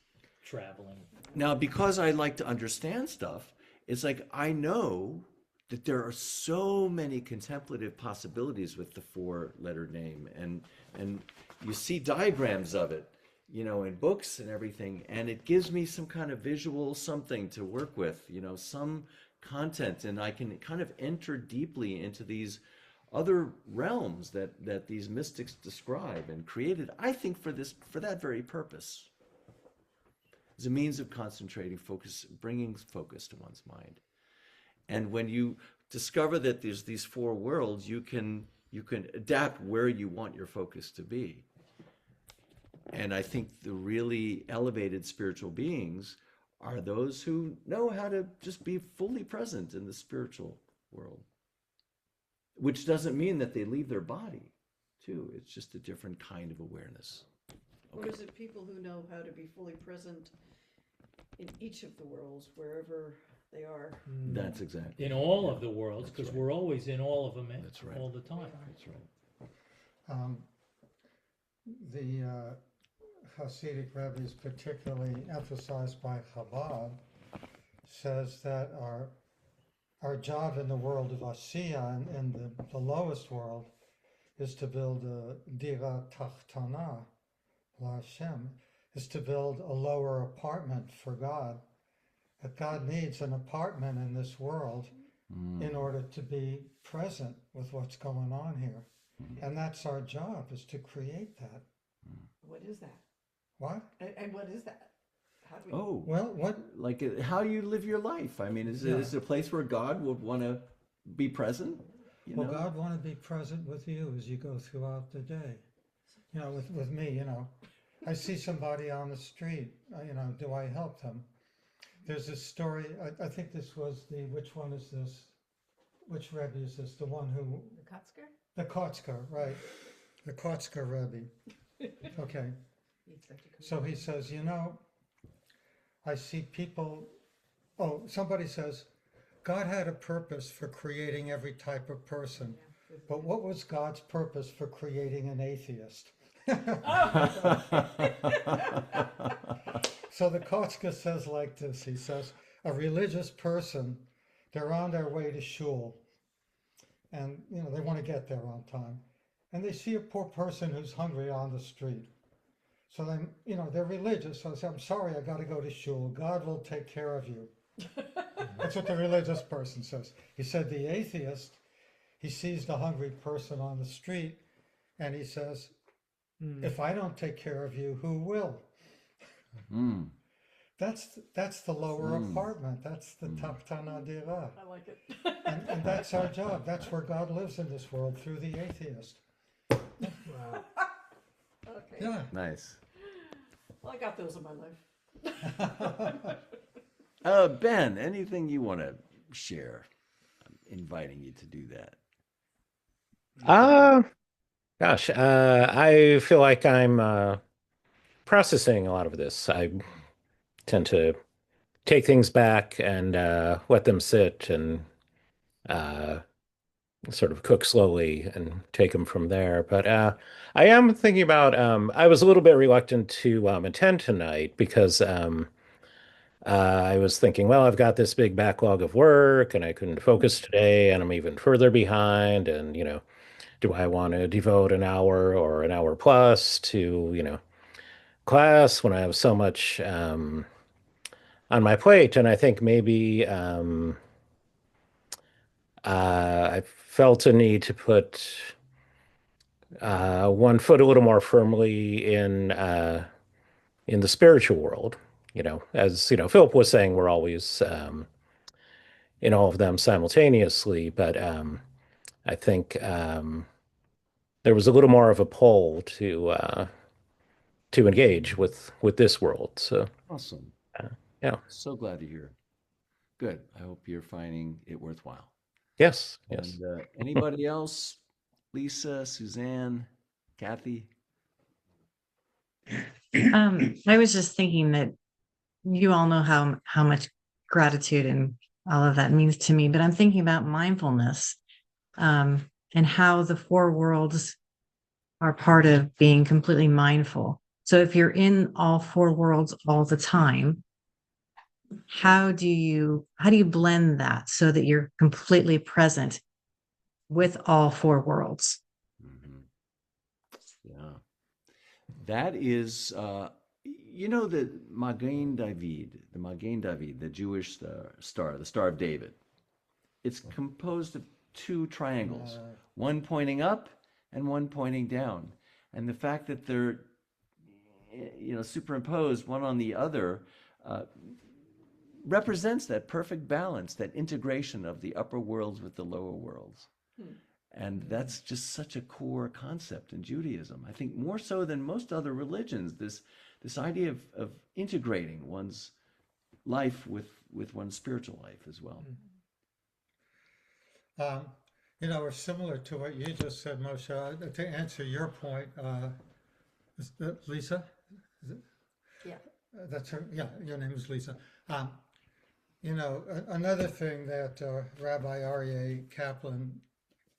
traveling. Now, because I like to understand stuff, it's like I know that there are so many contemplative possibilities with the four-lettered name, and you see diagrams of it, in books and everything, and it gives me some kind of visual something to work with, some content, and I can kind of enter deeply into these other realms that these mystics describe and created, I think, for that very purpose. As a means of concentrating focus, bringing focus to one's mind. And when you discover that there's these four worlds, you can adapt where you want your focus to be. And I think the really elevated spiritual beings are those who know how to just be fully present in the spiritual world. Which doesn't mean that they leave their body, too. It's just a different kind of awareness. Or is it people who know how to be fully present in each of the worlds, wherever they are? That's exactly. In all of the worlds, because right. we're always in all of them That's right. all the time. That's right. The Hasidic Rebbe's, particularly emphasized by Chabad, says that our job in the world of Asiya and in the lowest world is to build a dira tachtana, la Hashem, is to build a lower apartment for God. That God needs an apartment in this world in order to be present with what's going on here. And that's our job, is to create that. What is that? What? And what is that? How do we? Oh, Well, what? like how you live your life. I mean, is it a place where God would want to be present? Well, God want to be present with you as you go throughout the day. With me, I see somebody on the street, do I help them? There's this story, I think this was which one is this? Which Rebbe is this? The one who? The Kotzker? The Kotzker, right. The Kotzker Rebbe. Okay. So he says, I see people, somebody says, God had a purpose for creating every type of person, but what was God's purpose for creating an atheist? So the Kotzker says like this, he says, a religious person, they're on their way to shul, and they want to get there on time, and they see a poor person who's hungry on the street. So then, they're religious. So I say, I'm sorry, I got to go to shul. God will take care of you. That's what the religious person says. He said the atheist, he sees the hungry person on the street and he says, if I don't take care of you, who will? Mm. That's the lower apartment. That's the taptana dira. I like it. And that's our job. That's where God lives in this world, through the atheist. Wow. Okay. Yeah. Nice. Well, I got those in my life. Ben, anything you want to share? I'm inviting you to do that. Gosh, I feel like I'm processing a lot of this. I tend to take things back and let them sit and uh, sort of cook slowly and take them from there. But I am thinking about, I was a little bit reluctant to attend tonight because I was thinking, well, I've got this big backlog of work and I couldn't focus today and I'm even further behind. And, do I want to devote an hour or an hour plus to, class when I have so much on my plate? And I think maybe I felt a need to put one foot a little more firmly in the spiritual world. As Philip was saying, we're always in all of them simultaneously, but I think there was a little more of a pull to engage with this world. So Awesome. yeah. So glad to hear. Good. I hope you're finding it worthwhile. Yes. And anybody else? Lisa, Suzanne, Kathy? I was just thinking that you all know how much gratitude and all of that means to me, but I'm thinking about mindfulness and how the four worlds are part of being completely mindful. So if you're in all four worlds all the time, how do you blend that so that you're completely present with all four worlds? Mm-hmm. Yeah. That is, the Magen David, the Jewish star, the Star of David. It's composed of two triangles, one pointing up and one pointing down. And the fact that they're, superimposed one on the other represents that perfect balance, that integration of the upper worlds with the lower worlds. And that's just such a core concept in Judaism. I think more so than most other religions, this idea of integrating one's life with one's spiritual life as well. We're similar to what you just said, Moshe. To answer your point, is that Lisa? Is it? Yeah. That's her. Yeah, your name is Lisa. Another thing that Rabbi Aryeh Kaplan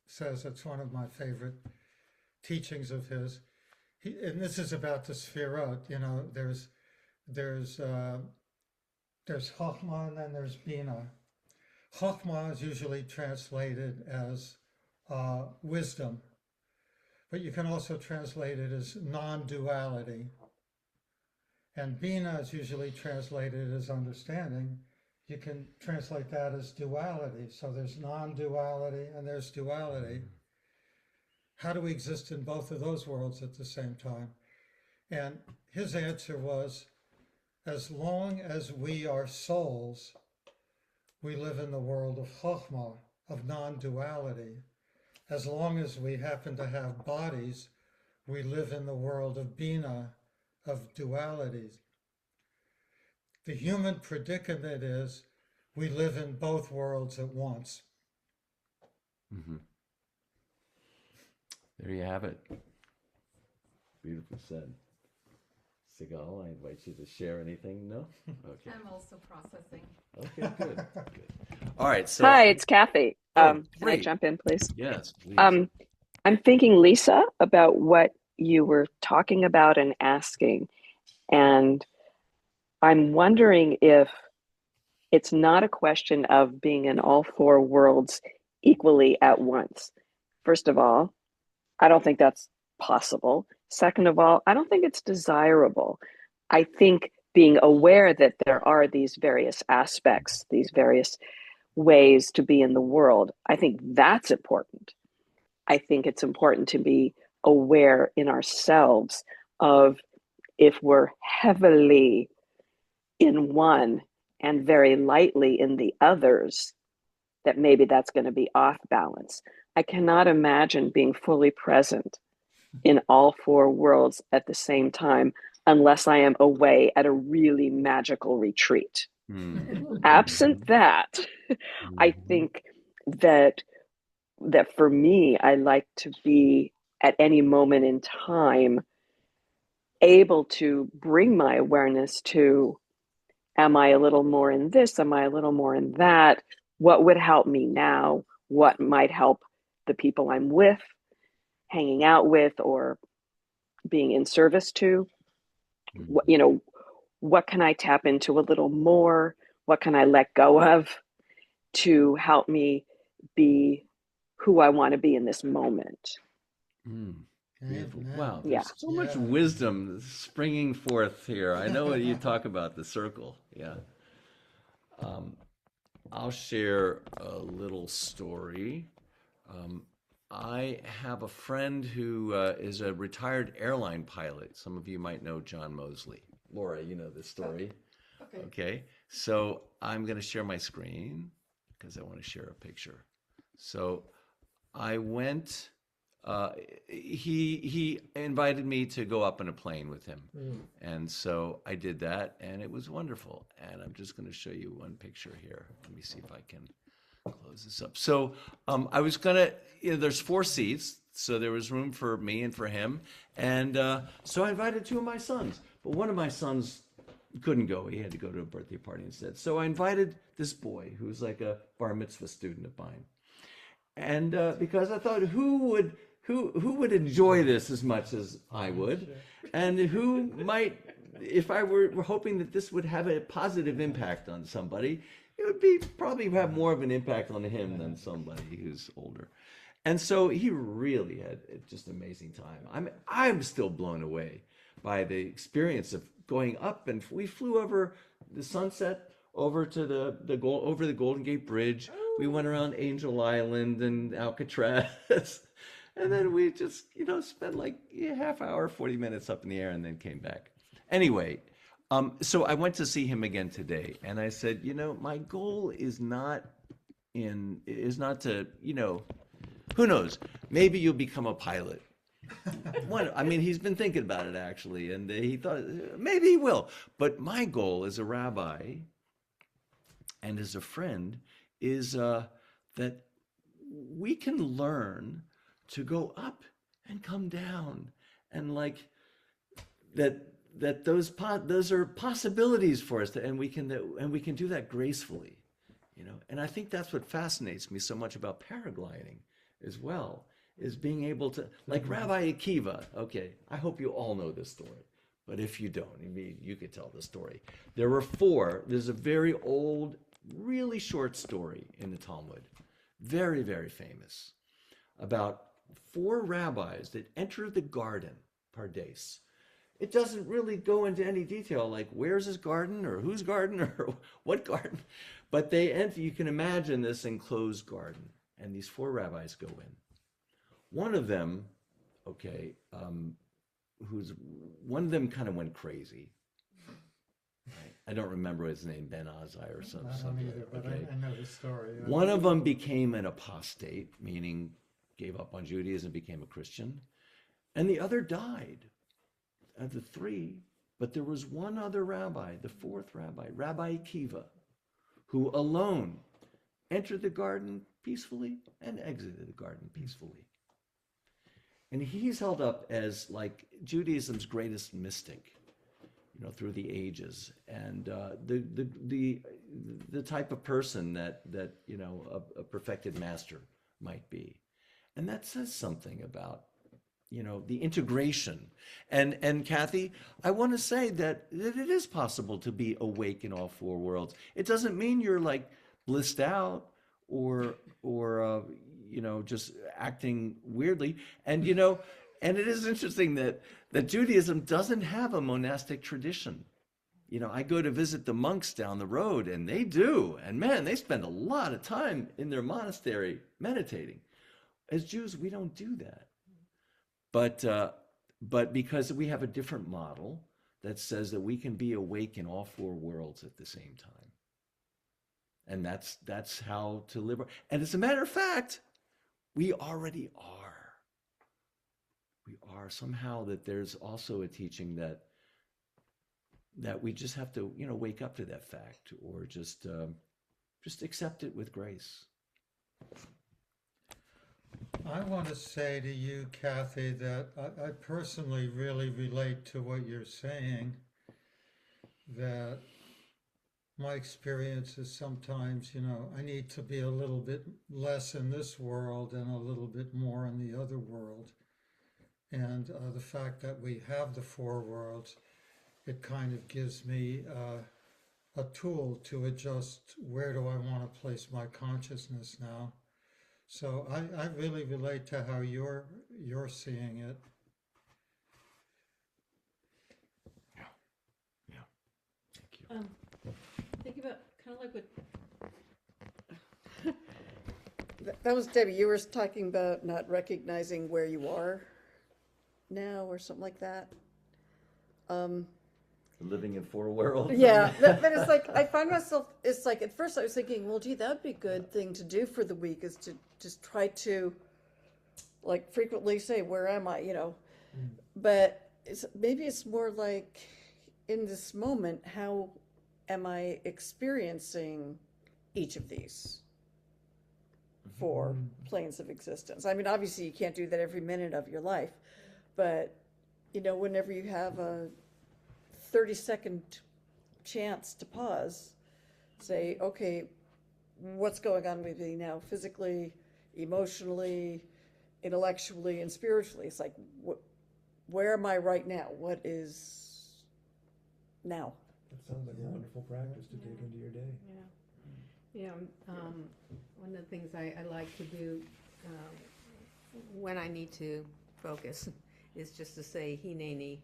says, it's one of my favorite teachings of his. And this is about the Sfirot. There's Chokhmah and then there's Bina. Chokhmah is usually translated as wisdom, but you can also translate it as non-duality. And Bina is usually translated as understanding. You can translate that as duality. So there's non-duality and there's duality. How do we exist in both of those worlds at the same time? And his answer was, as long as we are souls, we live in the world of Chokhmah, of non-duality. As long as we happen to have bodies, we live in the world of Bina, of dualities. The human predicament is we live in both worlds at once. Mm-hmm. There you have it. Beautifully said. Sigal, I invite you to share anything. No? Okay. I'm also processing. Okay, good. All right. So hi, it's Kathy. Can I great. jump in, please? Yes, please. I'm thinking, Lisa, about what you were talking about and asking. And I'm wondering if it's not a question of being in all four worlds equally at once. First of all, I don't think that's possible. Second of all, I don't think it's desirable. I think being aware that there are these various aspects, these various ways to be in the world, I think that's important. I think it's important to be aware in ourselves of if we're heavily in one and very lightly in the others, that maybe that's going to be off balance. I cannot imagine being fully present in all four worlds at the same time unless I am away at a really magical retreat. Absent that, I think that for me, I like to be at any moment in time able to bring my awareness to, am I a little more in this? Am I a little more in that? What would help me now? What might help the people I'm with, hanging out with, or being in service to? What can I tap into a little more? What can I let go of to help me be who I want to be in this moment? Beautiful. Wow, there's so much wisdom springing forth here. I know you talk about the circle. Yeah. I'll share a little story. I have a friend who is a retired airline pilot. Some of you might know John Mosley. Laura, you know this story. Okay. So I'm going to share my screen because I want to share a picture. So I went, he invited me to go up in a plane with him. And so I did that and it was wonderful. And I'm just going to show you one picture here. Let me see if I can close this up. So I was going to, there's 4 seats. So there was room for me and for him. And so I invited 2 of my sons. But one of my sons couldn't go. He had to go to a birthday party instead. So I invited this boy who's like a bar mitzvah student of mine. And because I thought, who would enjoy this as much as I would? And who might, if I were hoping that this would have a positive impact on somebody, it would be probably have more of an impact on him than somebody who's older. And so he really had just an amazing time. I'm still blown away by the experience of going up, and we flew over the sunset over to the Golden Gate Bridge. We went around Angel Island and Alcatraz, and then we just spent like a half hour, 40 minutes up in the air, and then came back. Anyway, so I went to see him again today, and I said, my goal is not to, who knows, maybe you'll become a pilot. He's been thinking about it actually, and he thought maybe he will. But my goal as a rabbi and as a friend is that we can learn to go up and come down, and like that those are possibilities for us, and we can do that gracefully, And I think that's what fascinates me so much about paragliding as well. Is being able to, like Rabbi Akiva. Okay, I hope you all know this story, but if you don't, you could tell the story. There were 4. There's a very old, really short story in the Talmud, very, very famous, about 4 rabbis that enter the garden, Pardes. It doesn't really go into any detail, like where's his garden or whose garden or what garden, but they enter. You can imagine this enclosed garden, and these 4 rabbis go in. One of them, one of them kind of went crazy. Right? I don't remember his name, Ben Azai or something. I don't either, but I know the story. One of them became an apostate, meaning gave up on Judaism, became a Christian, and the other died. Of the 3, but there was one other rabbi, the 4th rabbi, Rabbi Akiva, who alone entered the garden peacefully and exited the garden peacefully. And he's held up as like Judaism's greatest mystic, through the ages, and the type of person that a perfected master might be, and that says something about the integration. And Kathy, I want to say that it is possible to be awake in all 4 worlds. It doesn't mean you're like blissed out or just acting weirdly. And And it is interesting that Judaism doesn't have a monastic tradition. You know, I go to visit the monks down the road, and they do. And man, they spend a lot of time in their monastery meditating. As Jews, we don't do that. But because we have a different model that says that we can be awake in all four worlds at the same time. And that's how to live. And as a matter of fact, we already are. We are somehow that there's also a teaching that we just have to, you know, wake up to that fact, or just accept it with grace. I want to say to you, Kathy, that I personally really relate to what you're saying, that my experience is sometimes, you know, I need to be a little bit less in this world and a little bit more in the other world. And the fact that we have the four worlds, it kind of gives me a tool to adjust where do I want to place my consciousness now. So I really relate to how you're seeing it. Yeah. Thank you. Think about kind of like what That was Debbie. You were talking about not recognizing where you are now, or something like that. Living in four worlds. Yeah, but it's like I find myself. It's like at first I was thinking, well, gee, that'd be a good thing to do for the week, is to just try to, like, frequently say, "Where am I?" You know. But maybe it's more like, in this moment, how am I experiencing each of these four planes of existence? I mean, obviously, you can't do that every minute of your life, but you know, whenever you have a 30-second chance to pause, say, okay, what's going on with me now, physically, emotionally, intellectually, and spiritually? It's like, where am I right now? What is now? That sounds like a wonderful practice to take into your day. Yeah. One of the things I like to do when I need to focus is just to say, Hineni,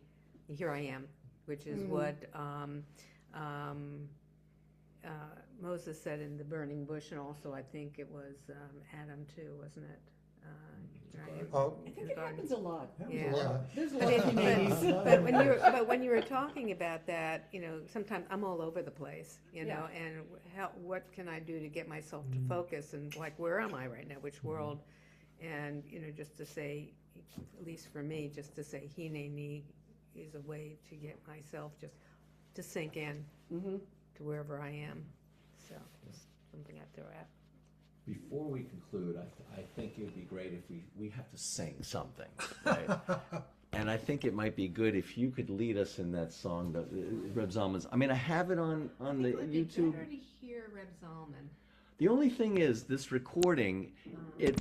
here I am, which is what Moses said in the burning bush, and also I think it was Adam too, wasn't it? Right? Oh, I think it happens a lot. Yeah. There's a I lot mean, of but when you were talking about that, you know, sometimes I'm all over the place, you know, and what can I do to get myself to focus, and like, where am I right now, which world? And, you know, just to say, at least for me, just to say Hineni is a way to get myself just to sink in to wherever I am. So just something I throw out. Before we conclude, I think it would be great if we have to sing something, right? And I think it might be good if you could lead us in that song, the Reb Zalman's. I mean, I have it on the YouTube. Better to hear Reb Zalman. The only thing is, this recording,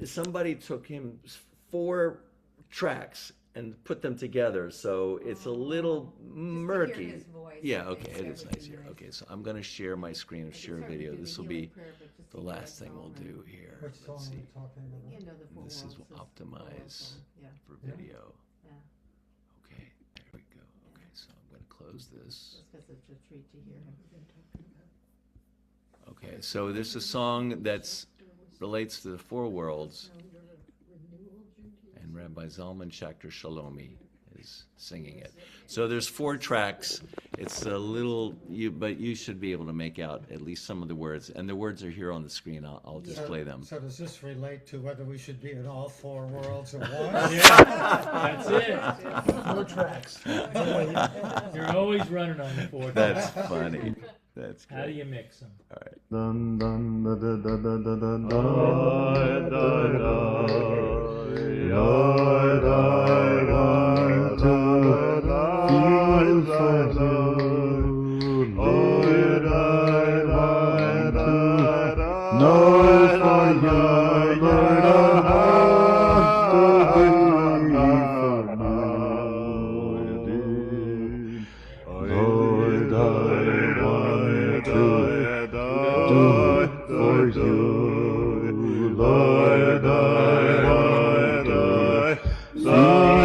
somebody took him 4 tracks and put them together, so it's a little murky. His voice, yeah, okay, it is nice here. Okay, so I'm going to share my screen and share video. This will be the last thing we'll do here. which song Let's are see. you talking about? You know, the four This is worlds optimize for video. Yeah. Okay, there we go. Okay, so I'm going to close this. Just because it's a treat to hear him. Okay, so this is a song that relates to the 4 worlds, and Rabbi Zalman Schachter Shalomi is singing it. So there's 4 tracks. It's a little, but you should be able to make out at least some of the words, and the words are here on the screen. I'll display them. So does this relate to whether we should be in all 4 worlds at once? Yeah, that's it. 4 tracks. You're always running on the 4 That's tracks. funny. That's great. How do you mix them? All right. For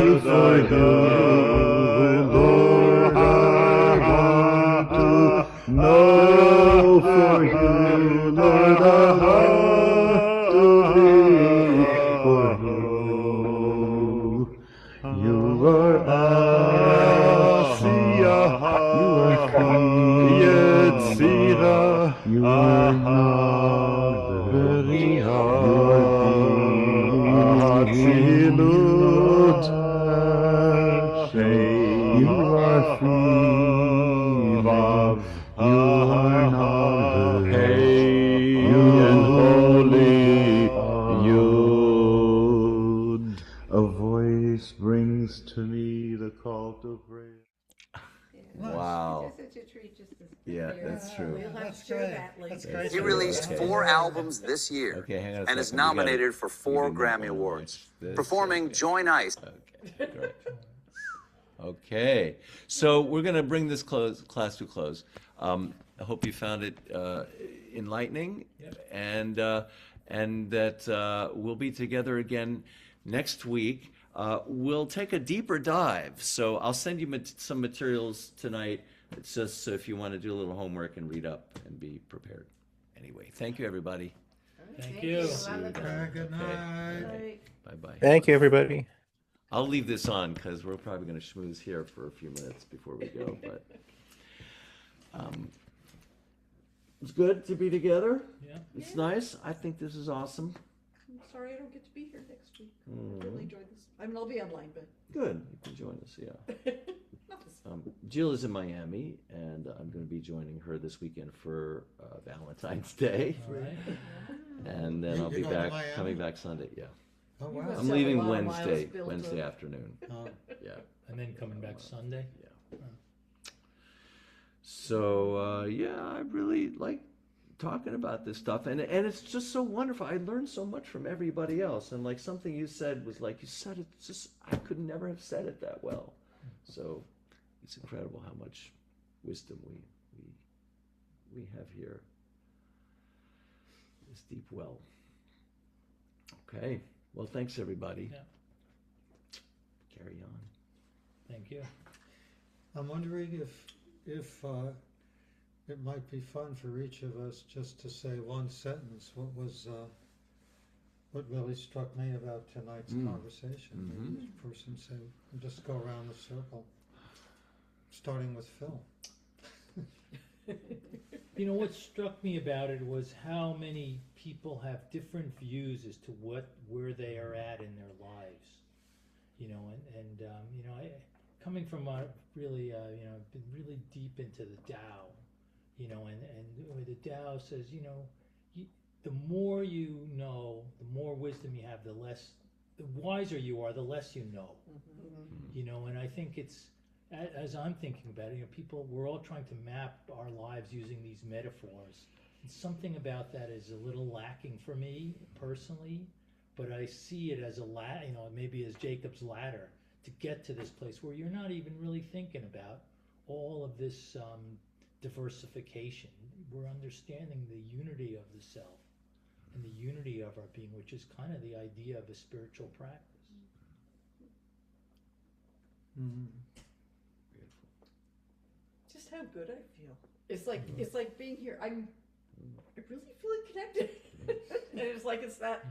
you, Lord, the heart to thee, for you are Asiya, you are Yetzira, you are Nazareth, you are Atzilut, you are freedom, you are Nazareth, you and holy Yud. A voice brings to me the call to prayer. Wow. It's such a treat just to Yeah, hear. that's true. We'll have to share that later. That's He true. released Okay. 4 albums this year Okay, hang on a and is second. We gotta- nominated for 4 we do Grammy wanna Awards. watch this. Performing Okay. Join Ice. Okay, great. Okay, so we're going to bring this class to a close. I hope you found it enlightening, and that we'll be together again next week. We'll take a deeper dive. So I'll send you some materials tonight. It's just so if you want to do a little homework and read up and be prepared. Anyway, thank you, everybody. Thank you. See you then. Good night. Bye-bye. Thank you, everybody. I'll leave this on because we're probably going to schmooze here for a few minutes before we go. But it's good to be together. Yeah. It's nice. I think this is awesome. I'm sorry I don't get to be here next week. Mhm. Really enjoyed this. I mean, I'll be online, but Good. You can join us, yeah. not this. Jill is in Miami, and I'm going to be joining her this weekend for Valentine's Day. All right. And then I'll You be going to back, Miami? coming back Sunday, yeah. Oh, You wow. must I'm have a leaving lot of miles Wednesday, built Wednesday up. afternoon. Oh. Yeah. And then coming back Sunday. Yeah. So yeah, I really like talking about this stuff, and it's just so wonderful. I learned so much from everybody else, and like something you said was like you said it just I could never have said it that well. So it's incredible how much wisdom we have here. This deep well. Okay. Well, thanks everybody. Yeah. Carry on. Thank you. I'm wondering if it might be fun for each of us just to say one sentence. What really struck me about tonight's conversation? Mhm. Each person say, and just go around the circle, starting with Phil. You know, what struck me about it was how many people have different views as to where they are at in their lives. You know, and you know, coming from really, you know, been really deep into the Tao, you know, and where the Tao says, you know, the more you know, the more wisdom you have, the wiser you are, the less you know. Mm-hmm. You know, and I think it's, as I'm thinking about it, you know, we're all trying to map our lives using these metaphors. And something about that is a little lacking for me personally, but I see it as you know, maybe as Jacob's ladder to get to this place where you're not even really thinking about all of this diversification. We're understanding the unity of the self and the unity of our being, which is kind of the idea of a spiritual practice. Mm-hmm. Just how good I feel. It's like being here. I'm really feeling connected. And it's like it's that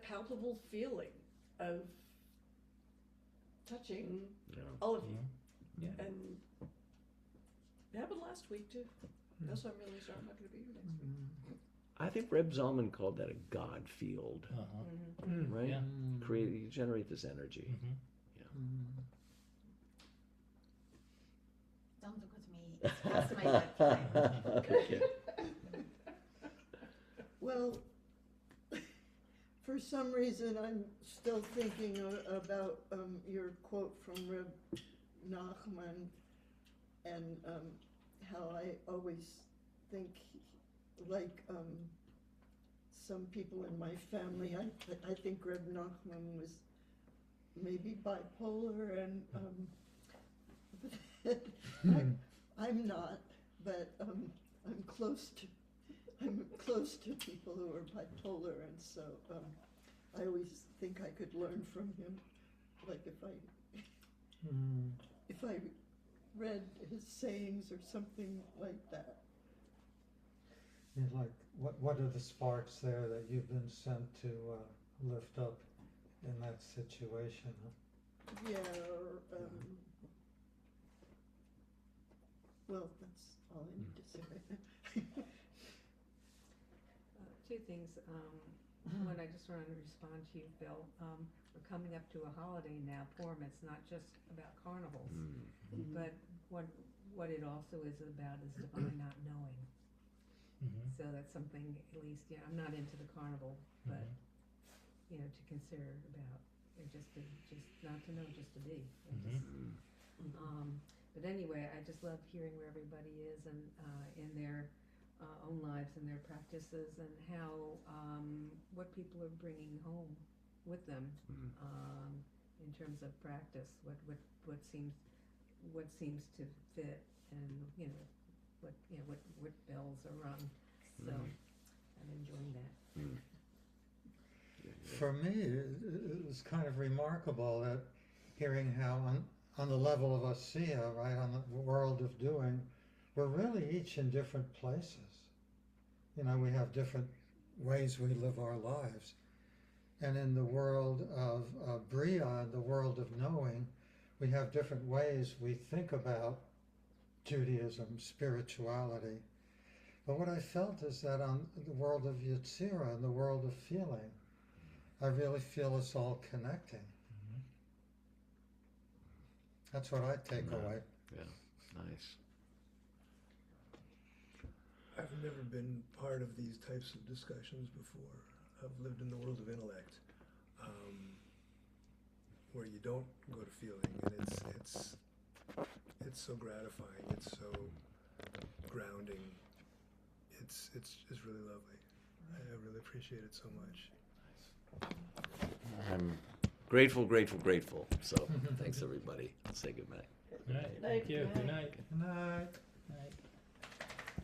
palpable feeling of touching all of you. Yeah. And it happened last week too. That's why I'm really sorry I'm not going to be here next week. I think Reb Zalman called that a God field, right? Yeah. You generate this energy. Yeah. Don't look at me. It's past my bedtime. Okay. Well, for some reason, I'm still thinking about your quote from Reb Nachman, and how I always think, like some people in my family, I think Reb Nachman was maybe bipolar, and I'm not, but I'm close to people who are bipolar, and so I always think I could learn from him, like if I read his sayings or something like that. Like, what are the sparks there that you've been sent to lift up in that situation? Yeah, well, that's all I need to say right now. Two things. One, I just wanted to respond to you, Phil. We're coming up to a holiday now. Purim, it's not just about carnivals, but what it also is about is divine not knowing. So that's something, at least, yeah, I'm not into the carnival, but to consider about, just not to know, just to be. But anyway, I just love hearing where everybody is and in their own lives and their practices, and how what people are bringing home with them in terms of practice, what seems to fit, and what bells are rung. So I'm enjoying that. For me, it was kind of remarkable that hearing how on the level of Asiya, right, on the world of doing, we're really each in different places. We have different ways we live our lives. And in the world of Bria, the world of knowing, we have different ways we think about Judaism, spirituality. But what I felt is that on the world of Yetzirah and the world of feeling, I really feel us all connecting. That's what I take away. Yeah, nice. I've never been part of these types of discussions before. I've lived in the world of intellect, where you don't go to feeling, and it's so gratifying. It's so grounding. It's really lovely. I really appreciate it so much. I'm grateful. So thanks everybody. I'll say good night. Good night. Thank you. Good night. Good night. Night.